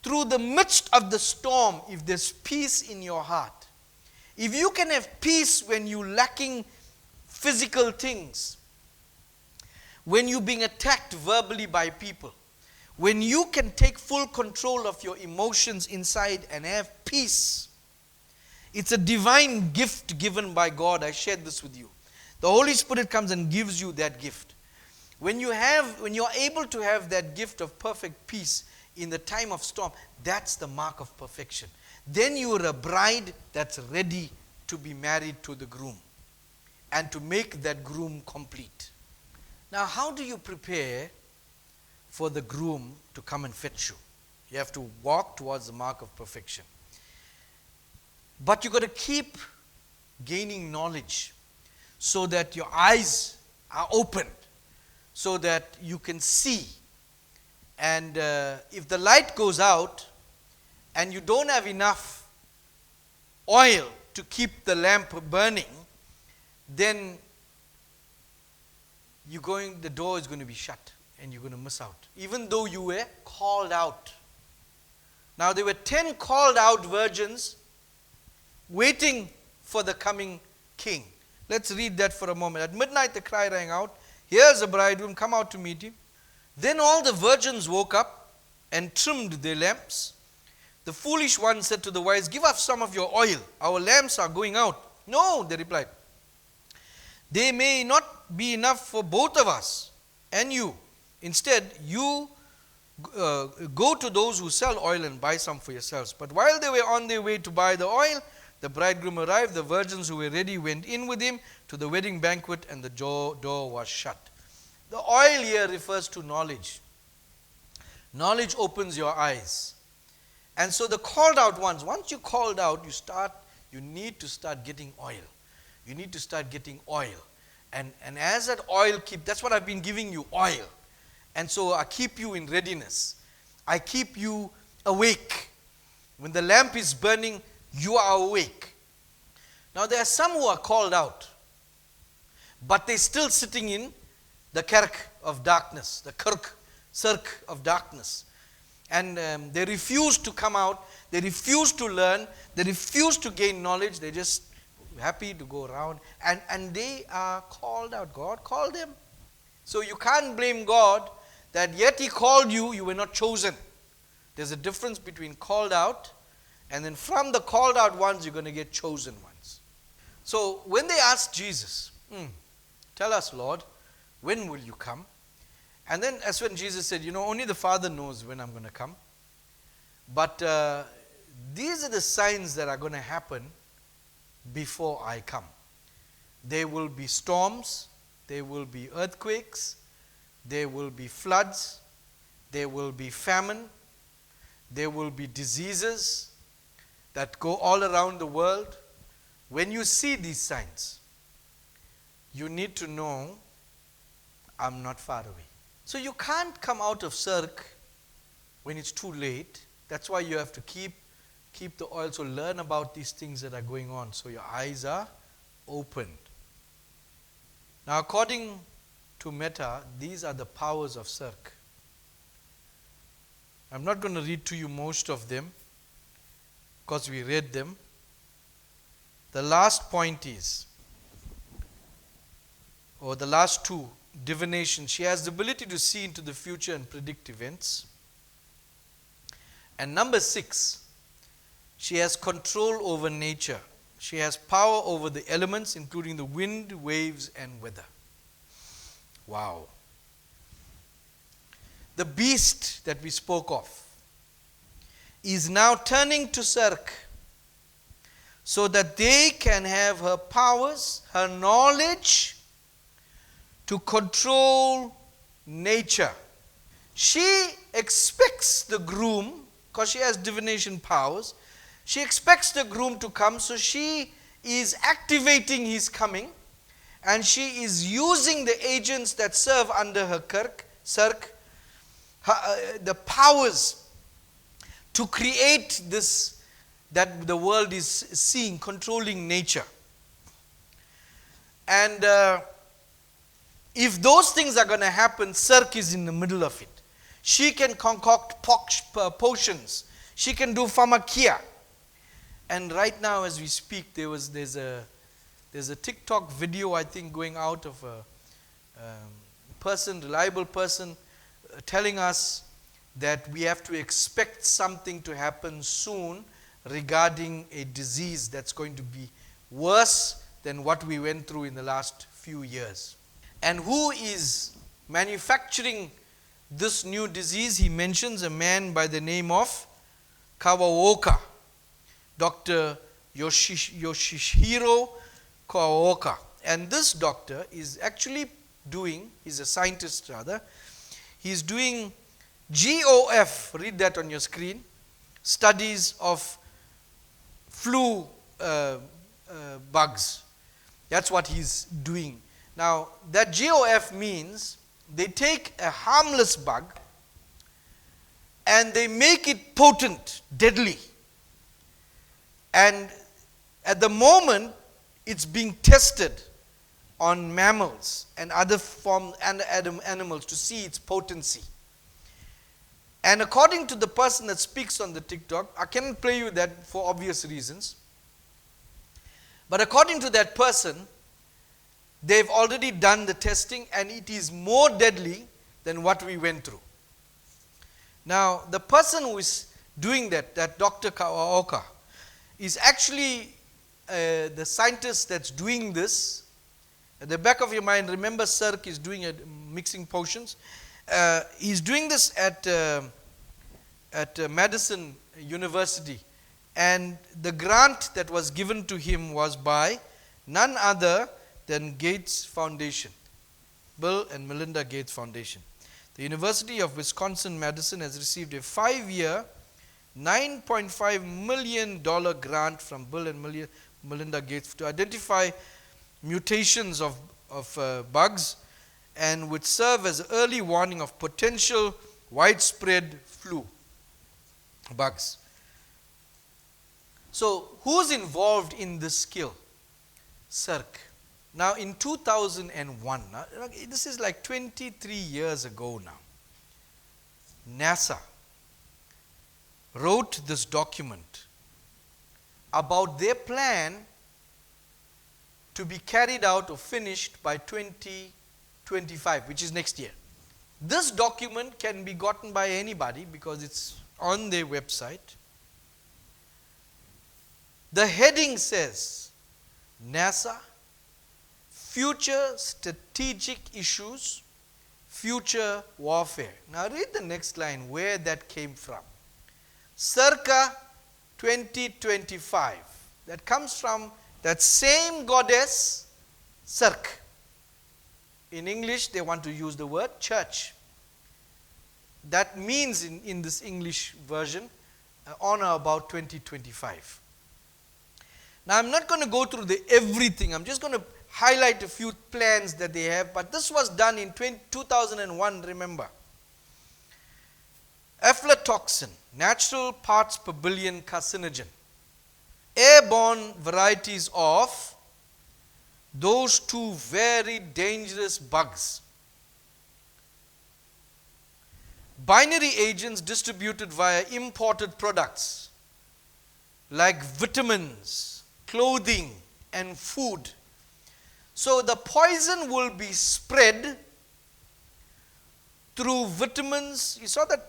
Through the midst of the storm, if there's peace in your heart, if you can have peace when you're lacking physical things, when you're being attacked verbally by people, When you can take full control of your emotions inside and have peace, it's a divine gift given by God. I shared this with you. The Holy Spirit comes and gives you that gift. When you're able to have that gift of perfect peace in the time of storm, that's the mark of perfection. Then you are a bride that's ready to be married to the groom and to make that groom complete. Now, how do you prepare for the groom to come and fetch you? You have to walk towards the mark of perfection. But you've got to keep gaining knowledge so that your eyes are opened, so that you can see. And if the light goes out and you don't have enough oil to keep the lamp burning, then the door is going to be shut and you're going to miss out, even though you were called out. Now there were 10 called out virgins waiting for the coming king. Let's read that for a moment. At midnight the cry rang out, "Here's the bridegroom, come out to meet him." Then all the virgins woke up and trimmed their lamps. The foolish one said to the wise, "Give us some of your oil. Our lamps are going out." "No," they replied. "There may not be enough for both of us and you. Instead, you go to those who sell oil and buy some for yourselves." But while they were on their way to buy the oil, the bridegroom arrived. The virgins who were ready went in with him to the wedding banquet, and the door was shut. The oil here refers to knowledge. Knowledge opens your eyes. And so the called out ones, once you're called out, you need to start getting oil. You need to start getting oil. And as that oil that's what I've been giving you, oil. And so I keep you in readiness. I keep you awake. When the lamp is burning, you are awake. Now there are some who are called out, but they're still sitting in the kerk of darkness, the cirque of darkness. And they refuse to come out, they refuse to learn, they refuse to gain knowledge, they're just happy to go around. And they are called out. God called them. So you can't blame God that yet He called you, you were not chosen. There's a difference between called out, and then from the called out ones, you're going to get chosen ones. So when they asked Jesus, "Tell us, Lord, when will you come?" And then that's when Jesus said, only the Father knows when I'm going to come. But these are the signs that are going to happen before I come. There will be storms, there will be earthquakes, there will be floods, there will be famine, there will be diseases that go all around the world. When you see these signs, you need to know I'm not far away. So you can't come out of CIRCE when it's too late. That's why you have to keep the oil. So learn about these things that are going on so your eyes are opened. Now according to Meta, these are the powers of CIRCE. I'm not going to read to you most of them because we read them. The last point is, or the last two, divination. She has the ability to see into the future and predict events. And number 6, she has control over nature. She has power over the elements, including the wind, waves, and weather. Wow. The beast that we spoke of is now turning to CIRCE so that they can have her powers, her knowledge to control nature. She expects the groom, because she has divination powers, she expects the groom to come, so she is activating his coming, and she is using the agents that serve under her CIRCE, the powers to create this that the world is seeing, controlling nature. And if those things are going to happen, CIRCE is in the middle of it. She can concoct potions. She can do pharmakia. And right now as we speak, there's a TikTok video, I think, going out of a reliable person, telling us that we have to expect something to happen soon regarding a disease that's going to be worse than what we went through in the last few years. And who is manufacturing this new disease? He mentions a man by the name of Kawaoka, Dr. Yoshihiro Kawaoka. And this doctor is actually doing, he's a scientist rather, he's doing GOF, read that on your screen, studies of flu bugs. That's what he's doing. Now, that GOF means they take a harmless bug and they make it potent, deadly. And at the moment, it's being tested on mammals and other animals to see its potency. And according to the person that speaks on the TikTok, I cannot play you that for obvious reasons, but according to that person, they've already done the testing and it is more deadly than what we went through. Now, the person who is doing that Dr. Kawaoka, is actually the scientist that's doing this. At the back of your mind, remember CIRCE is doing mixing potions. He's doing this at Madison University, and the grant that was given to him was by none other than Gates Foundation, Bill and Melinda Gates Foundation. The University of Wisconsin-Madison has received a 5-year, $9.5 million grant from Bill and Melinda Gates to identify mutations of bugs, and would serve as early warning of potential widespread flu bugs. So, who's involved in this skill? CIRCE. Now, in 2001, this is like 23 years ago now, NASA wrote this document about their plan to be carried out or finished by 2025, which is next year. This document can be gotten by anybody because it's on their website. The heading says, NASA, Future Strategic Issues, Future Warfare. Now read the next line, where that came from. Circa 2025. That comes from that same goddess, CIRCE. In English, they want to use the word church. That means in this English version, on or about 2025. Now, I'm not going to go through everything. I'm just going to highlight a few plans that they have. But this was done in 2001, remember. Aflatoxin, natural parts per billion carcinogen. Airborne varieties of those two very dangerous bugs. Binary agents distributed via imported products like vitamins, clothing, and food. So the poison will be spread through vitamins. You saw that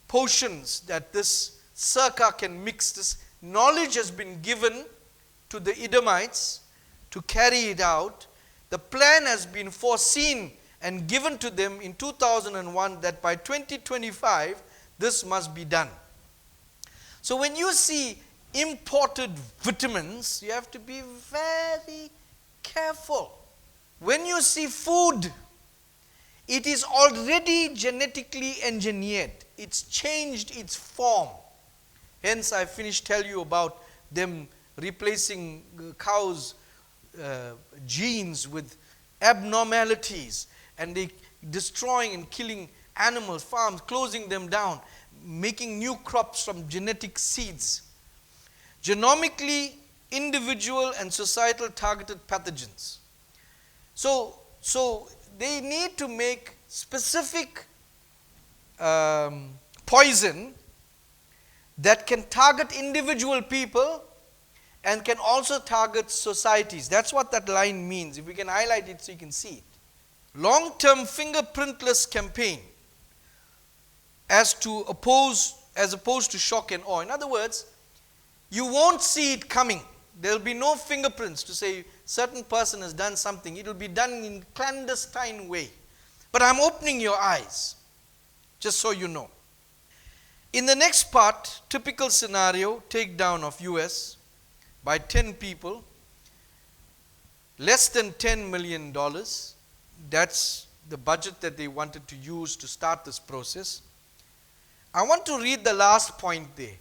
potions that this CIRCE can mix. This knowledge has been given to the Edomites to carry it out. The plan has been foreseen and given to them in 2001 that by 2025 this must be done. So when you see imported vitamins, you have to be very careful. When you see food, it is already genetically engineered. It's changed its form. Hence I finished telling you about them replacing cows' genes with abnormalities, and they destroying and killing animals, farms, closing them down, making new crops from genetic seeds. Genomically individual and societal targeted pathogens. So they need to make specific poison that can target individual people and can also target societies. That's what that line means. If we can highlight it so you can see it. Long-term fingerprintless campaign as opposed to shock and awe. In other words, you won't see it coming. There will be no fingerprints to say certain person has done something. It will be done in clandestine way. But I'm opening your eyes, just so you know. In the next part, typical scenario, takedown of US by 10 people, less than $10 million. That's the budget that they wanted to use to start this process. I want to read the last point there.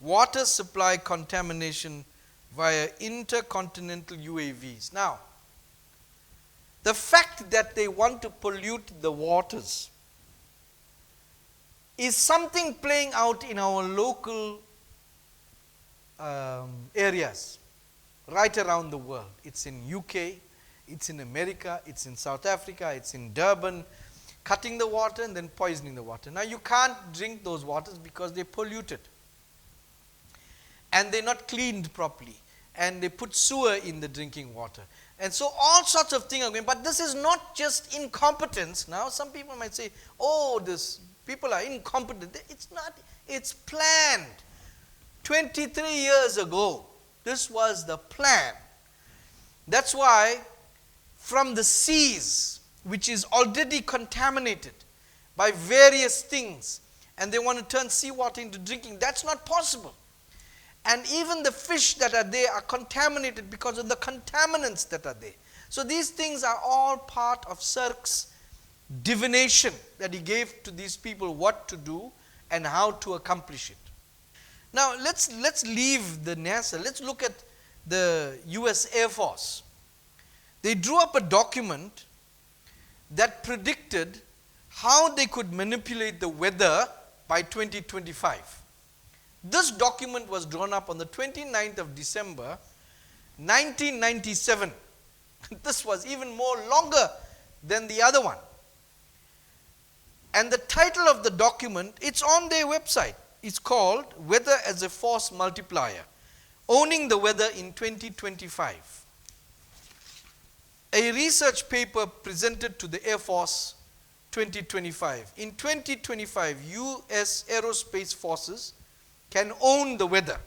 Water supply contamination via intercontinental UAVs. Now, the fact that they want to pollute the waters is something playing out in our local areas right around the world. It's in UK, it's in America, it's in South Africa, it's in Durban, cutting the water and then poisoning the water. Now you can't drink those waters because they're polluted and they're not cleaned properly, and they put sewer in the drinking water. And so all sorts of things are going, but this is not just incompetence. Now some people might say, oh, this people are incompetent. It's not, it's planned. 23 years ago, this was the plan. That's why from the seas, which is already contaminated by various things, and they want to turn seawater into drinking, that's not possible. And even the fish that are there are contaminated because of the contaminants that are there. So these things are all part of CIRCE's divination that he gave to these people what to do and how to accomplish it. Now let's leave the NASA. Let's look at the US Air Force. They drew up a document that predicted how they could manipulate the weather by 2025. This document was drawn up on the 29th of December, 1997. This was even more longer than the other one. And the title of the document, it's on their website. It's called Weather as a Force Multiplier, Owning the Weather in 2025. A research paper presented to the Air Force 2025. In 2025, US Aerospace Forces can own the weather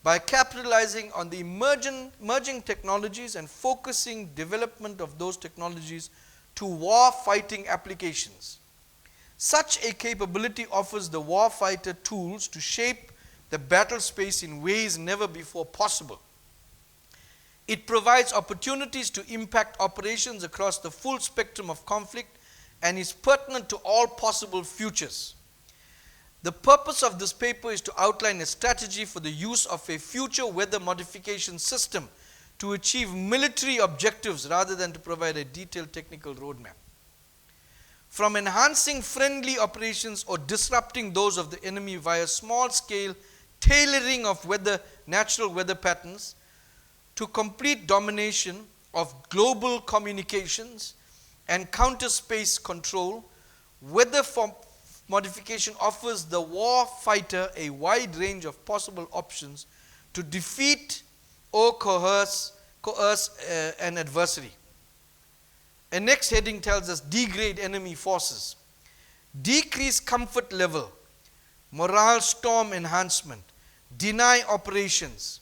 by capitalizing on the emerging technologies and focusing development of those technologies to war-fighting applications. Such a capability offers the warfighter tools to shape the battle space in ways never before possible. It provides opportunities to impact operations across the full spectrum of conflict and is pertinent to all possible futures. The purpose of this paper is to outline a strategy for the use of a future weather modification system to achieve military objectives rather than to provide a detailed technical roadmap. From enhancing friendly operations or disrupting those of the enemy via small-scale tailoring of natural weather patterns to complete domination of global communications and counter-space control, weather modification offers the war fighter a wide range of possible options to defeat or coerce an adversary. A next heading tells us degrade enemy forces, decrease comfort level, morale storm enhancement, deny operations,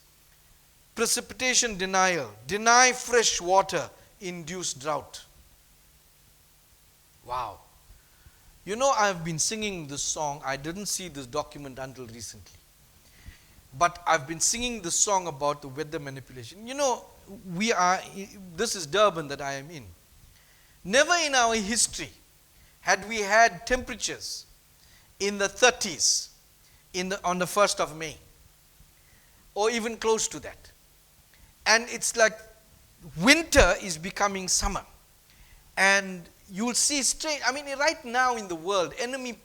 precipitation denial, deny fresh water, induce drought. Wow. You know, I've been singing this song. I didn't see this document until recently. But I've been singing this song about the weather manipulation. You know, this is Durban that I am in. Never in our history had we had temperatures in the 30s on the 1st of May, or even close to that. And it's like winter is becoming summer. And you'll see right now in the world, enemy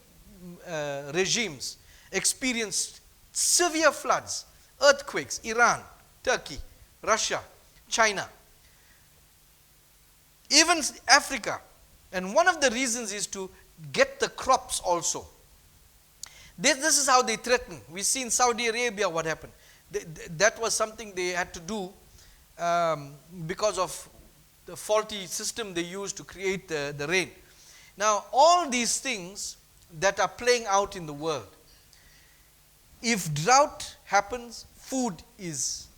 regimes experience severe floods, earthquakes, Iran, Turkey, Russia, China, even Africa. And one of the reasons is to get the crops also. This is how they threaten. We see in Saudi Arabia what happened. That was something they had to do because of the faulty system they used to create the rain. Now, all these things that are playing out in the world. If drought happens, food is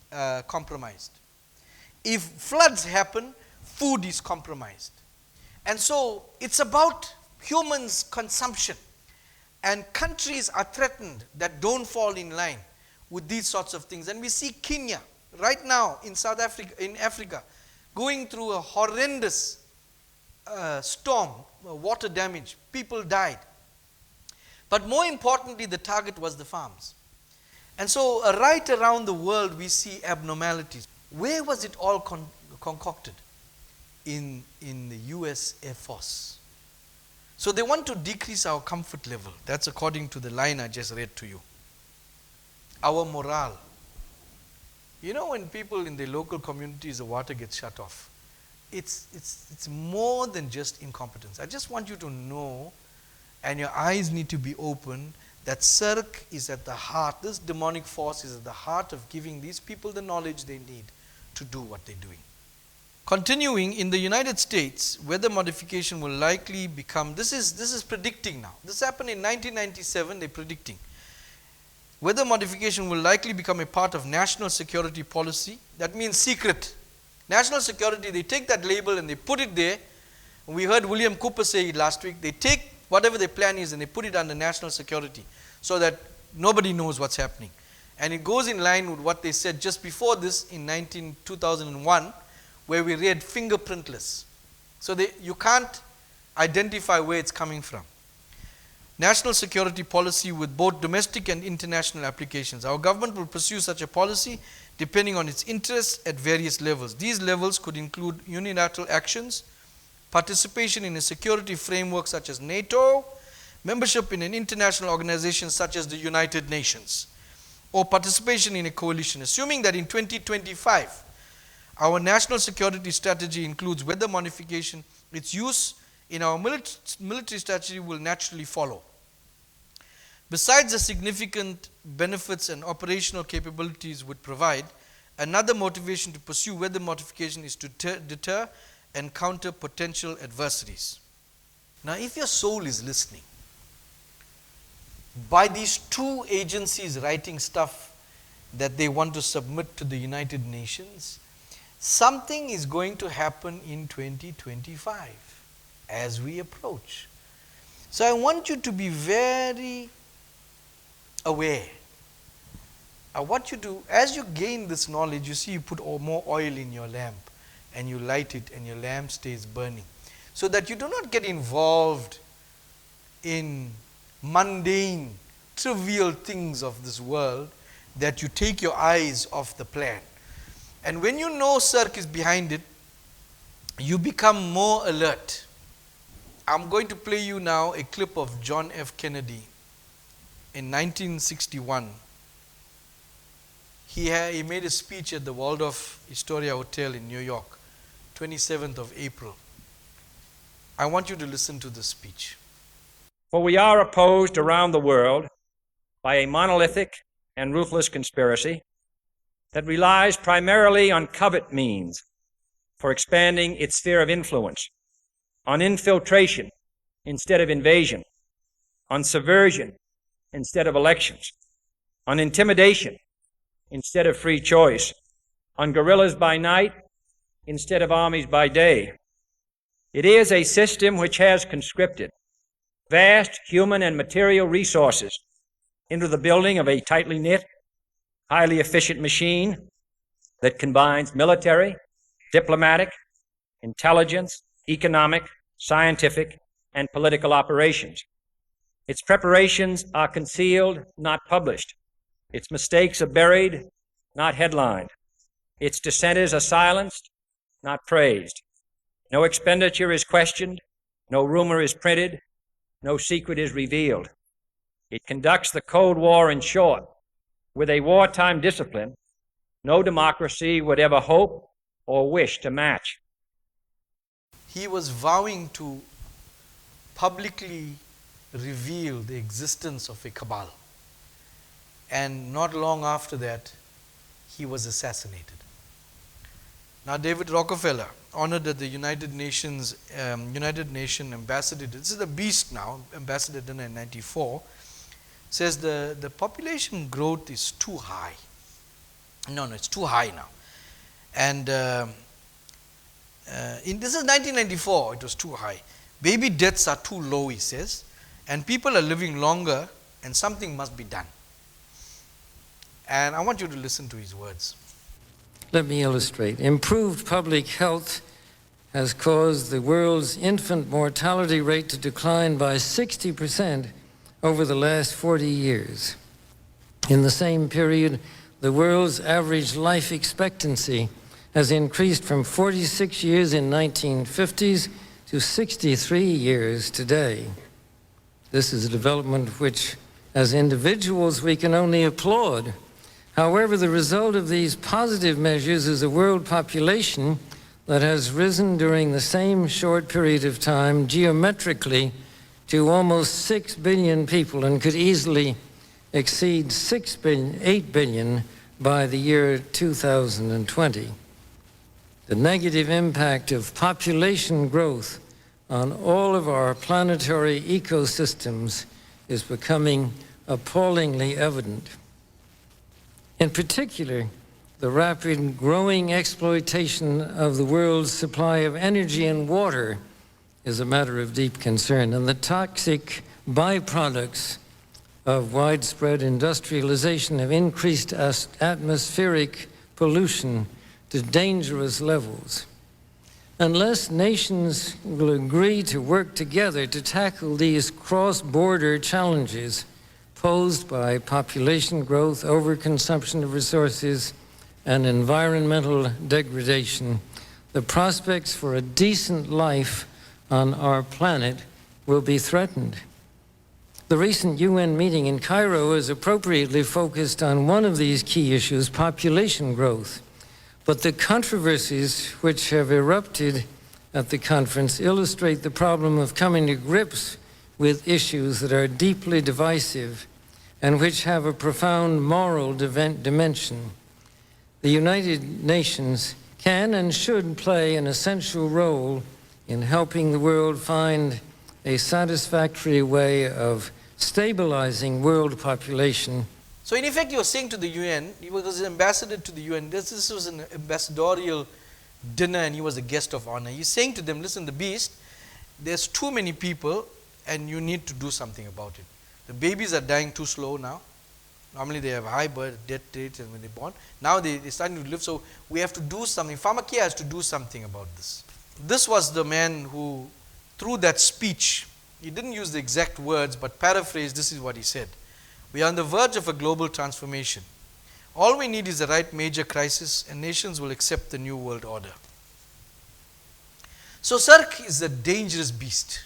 compromised. If floods happen, food is compromised. And so it's about humans' consumption. And countries are threatened that don't fall in line with these sorts of things. And we see Kenya right now in Africa, going through a horrendous storm, water damage. People died. But more importantly, the target was the farms. And so right around the world we see abnormalities. Where was it all concocted? In the US Air Force. So they want to decrease our comfort level. That's according to the line I just read to you. Our morale. You know, when people in the local communities, the water gets shut off, it's more than just incompetence. I just want you to know, and your eyes need to be open, that CIRCE is at the heart, this demonic force is at the heart of giving these people the knowledge they need to do what they're doing. Continuing, in the United States, weather modification will likely become, this is predicting now. This happened in 1997, they're predicting. Weather modification will likely become a part of national security policy. That means secret. National security, they take that label and they put it there. We heard William Cooper say it last week. They take whatever their plan is and they put it under national security so that nobody knows what's happening. And it goes in line with what they said just before this in 2001, where we read fingerprintless. So you can't identify where it's coming from. National security policy with both domestic and international applications. Our government will pursue such a policy depending on its interests at various levels. These levels could include unilateral actions, participation in a security framework such as NATO, membership in an international organization such as the United Nations, or participation in a coalition. Assuming that in 2025, our national security strategy includes weather modification, its use in our military strategy will naturally follow. Besides the significant benefits and operational capabilities would provide, another motivation to pursue weather modification is to deter and counter potential adversaries. Now, if your soul is listening, by these two agencies writing stuff that they want to submit to the United Nations, something is going to happen in 2025 as we approach. So I want you to be very aware. I want you to, as you gain this knowledge, you see you put more oil in your lamp and you light it and your lamp stays burning, so that you do not get involved in mundane, trivial things of this world, that you take your eyes off the plan. And when you know CIRCE is behind it, you become more alert. I'm going to play you now a clip of John F. Kennedy in 1961. He made a speech at the Waldorf Astoria Hotel in New York, 27th of April. I want you to listen to this speech. For we are opposed around the world by a monolithic and ruthless conspiracy that relies primarily on covert means for expanding its sphere of influence, on infiltration instead of invasion, on subversion instead of elections, on intimidation instead of free choice, on guerrillas by night instead of armies by day. It is a system which has conscripted vast human and material resources into the building of a tightly knit, highly efficient machine that combines military, diplomatic, intelligence, economic, scientific, and political operations. Its preparations are concealed, not published. Its mistakes are buried, not headlined. Its dissenters are silenced, not praised. No expenditure is questioned, no rumor is printed, no secret is revealed. It conducts the Cold War, in short, with a wartime discipline no democracy would ever hope or wish to match. He was vowing to publicly reveal the existence of a cabal. And not long after that, he was assassinated. Now, David Rockefeller, honored at the United Nations ambassador, this is the beast now, ambassador dinner in 94, says the population growth is too high. No, it's too high now. And this is 1994, it was too high. Baby deaths are too low, he says, and people are living longer, and something must be done. And I want you to listen to his words. Let me illustrate. Improved public health has caused the world's infant mortality rate to decline by 60% over the last 40 years. In the same period, the world's average life expectancy has increased from 46 years in 1950s to 63 years today. This is a development which, as individuals, we can only applaud. However, the result of these positive measures is a world population that has risen during the same short period of time geometrically to almost 6 billion people and could easily exceed 8 billion by the year 2020. The negative impact of population growth on all of our planetary ecosystems is becoming appallingly evident. In particular, the rapid growing exploitation of the world's supply of energy and water is a matter of deep concern, and the toxic byproducts of widespread industrialization have increased atmospheric pollution to dangerous levels. Unless nations will agree to work together to tackle these cross-border challenges posed by population growth, overconsumption of resources, and environmental degradation, the prospects for a decent life on our planet will be threatened. The recent UN meeting in Cairo is appropriately focused on one of these key issues, population growth. But the controversies which have erupted at the conference illustrate the problem of coming to grips with issues that are deeply divisive and which have a profound moral dimension. The United Nations can and should play an essential role in helping the world find a satisfactory way of stabilizing world population. So in effect, he was saying to the UN, he was an ambassador to the UN, this was an ambassadorial dinner and he was a guest of honor. He's saying to them, listen, the beast, there's too many people and you need to do something about it. The babies are dying too slow now. Normally they have high death rates when they're born. Now they're starting to live, so we have to do something. Pharmacare has to do something about this. This was the man who, through that speech, he didn't use the exact words, but paraphrased, this is what he said. We are on the verge of a global transformation. All we need is the right major crisis and nations will accept the new world order. So CIRCE is a dangerous beast.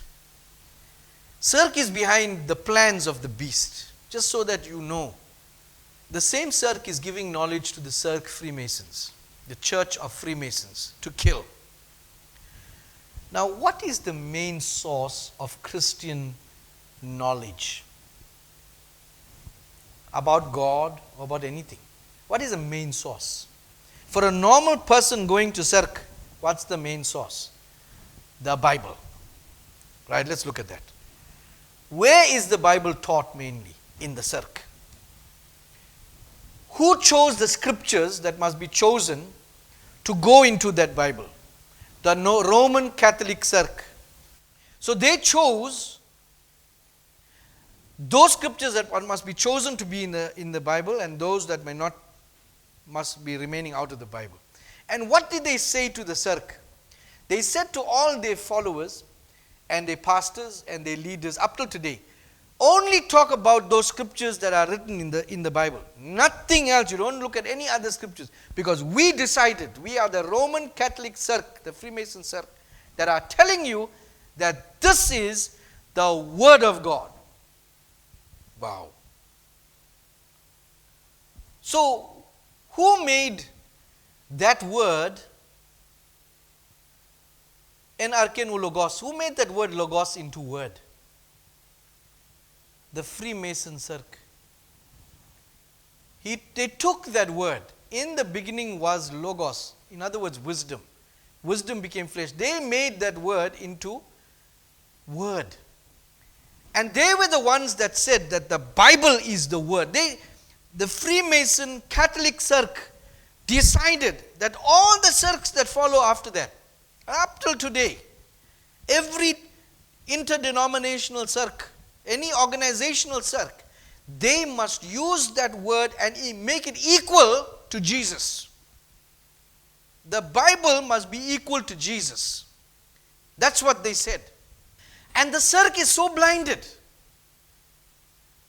CIRCE is behind the plans of the beast, just so that you know. The same CIRCE is giving knowledge to the CIRCE Freemasons, the Church of Freemasons, to kill. Now, what is the main source of Christian knowledge about God or about anything? What is the main source? For a normal person going to CIRCE, what's the main source? The Bible. Right, let's look at that. Where is the Bible taught mainly? In the CIRCE. Who chose the scriptures that must be chosen to go into that Bible? The Roman Catholic CIRCE. So they chose those scriptures that must be chosen to be in the Bible, and those that may not must be remaining out of the Bible. And what did they say to the CIRCE? They said to all their followers and their pastors and their leaders up till today, only talk about those scriptures that are written in the Bible. Nothing else. You don't look at any other scriptures. Because we decided, we are the Roman Catholic CIRCE, the Freemason CIRCE, that are telling you that this is the Word of God. Wow. So, who made that word an archenu logos? Who made that word logos into word? The Freemason CIRCE. They took that word in the beginning was Logos. In other words, wisdom. Wisdom became flesh. They made that word into word. And they were the ones that said that the Bible is the word. The Freemason Catholic Cirque decided that all the cirques that follow after that, up till today, every interdenominational cirque, any organizational cirque, they must use that word and make it equal to Jesus. The Bible must be equal to Jesus. That's what they said. And the cirque is so blinded.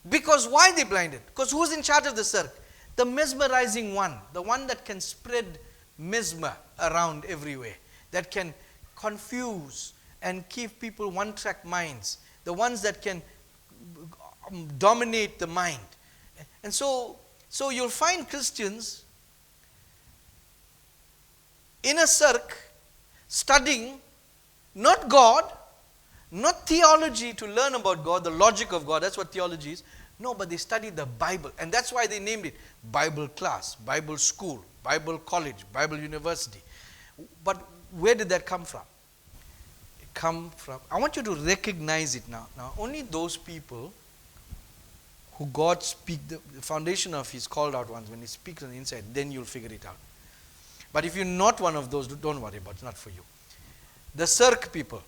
Because why they blinded? Because who's in charge of the cirque? The mesmerizing one. The one that can spread mesmer around everywhere. That can confuse and keep people one-track minds. The ones that can dominate the mind. And so you'll find Christians in a cirque studying not God, not theology to learn about God, the logic of God, that's what theology is. No, but they study the Bible. And that's why they named it Bible class, Bible school, Bible college, Bible university. But where did that come from? It come from, I want you to recognize it now. Now, only those people who God speak, the foundation of His called out ones, when He speaks on the inside, then you'll figure it out. But if you're not one of those, don't worry about it, it's not for you. The cirque people,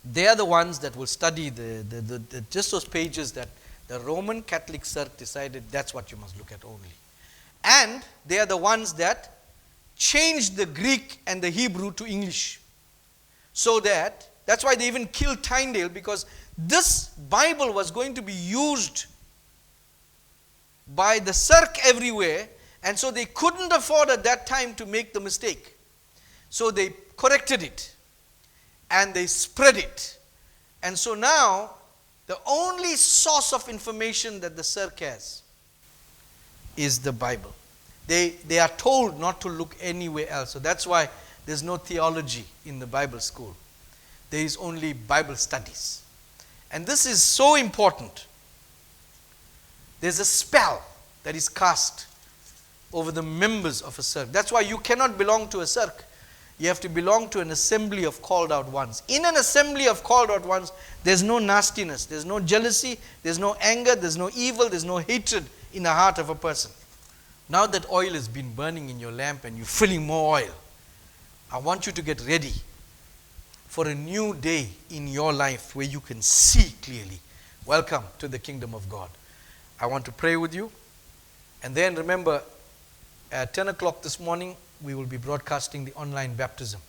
they are the ones that will study just those pages that the Roman Catholic Cirque decided that's what you must look at only. And they are the ones that changed the Greek and the Hebrew to English. So that's why they even killed Tyndale, because this Bible was going to be used by the cirque everywhere, and so they couldn't afford at that time to make the mistake. So they corrected it and they spread it. And so now the only source of information that the cirque has is the Bible. They are told not to look anywhere else. So that's why there's no theology in the Bible school. There is only Bible studies. And this is so important. There's a spell that is cast over the members of a cirque. That's why you cannot belong to a cirque. You have to belong to an assembly of called out ones. In an assembly of called out ones, there's no nastiness, there's no jealousy, there's no anger, there's no evil, there's no hatred in the heart of a person. Now that oil has been burning in your lamp and you're filling more oil, I want you to get ready for a new day in your life where you can see clearly. Welcome to the kingdom of God. I want to pray with you. And then remember, at 10 o'clock this morning, we will be broadcasting the online baptism.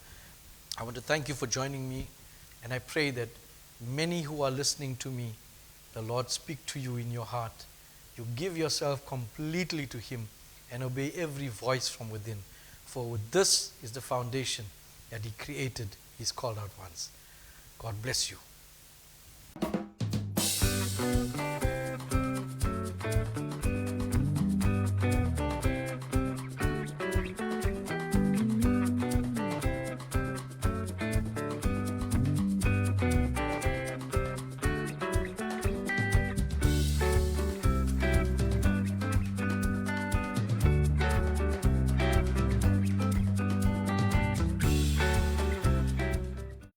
I want to thank you for joining me, and I pray that many who are listening to me, the Lord speak to you in your heart. You give yourself completely to Him and obey every voice from within. For this is the foundation that He created His called out ones. God bless you.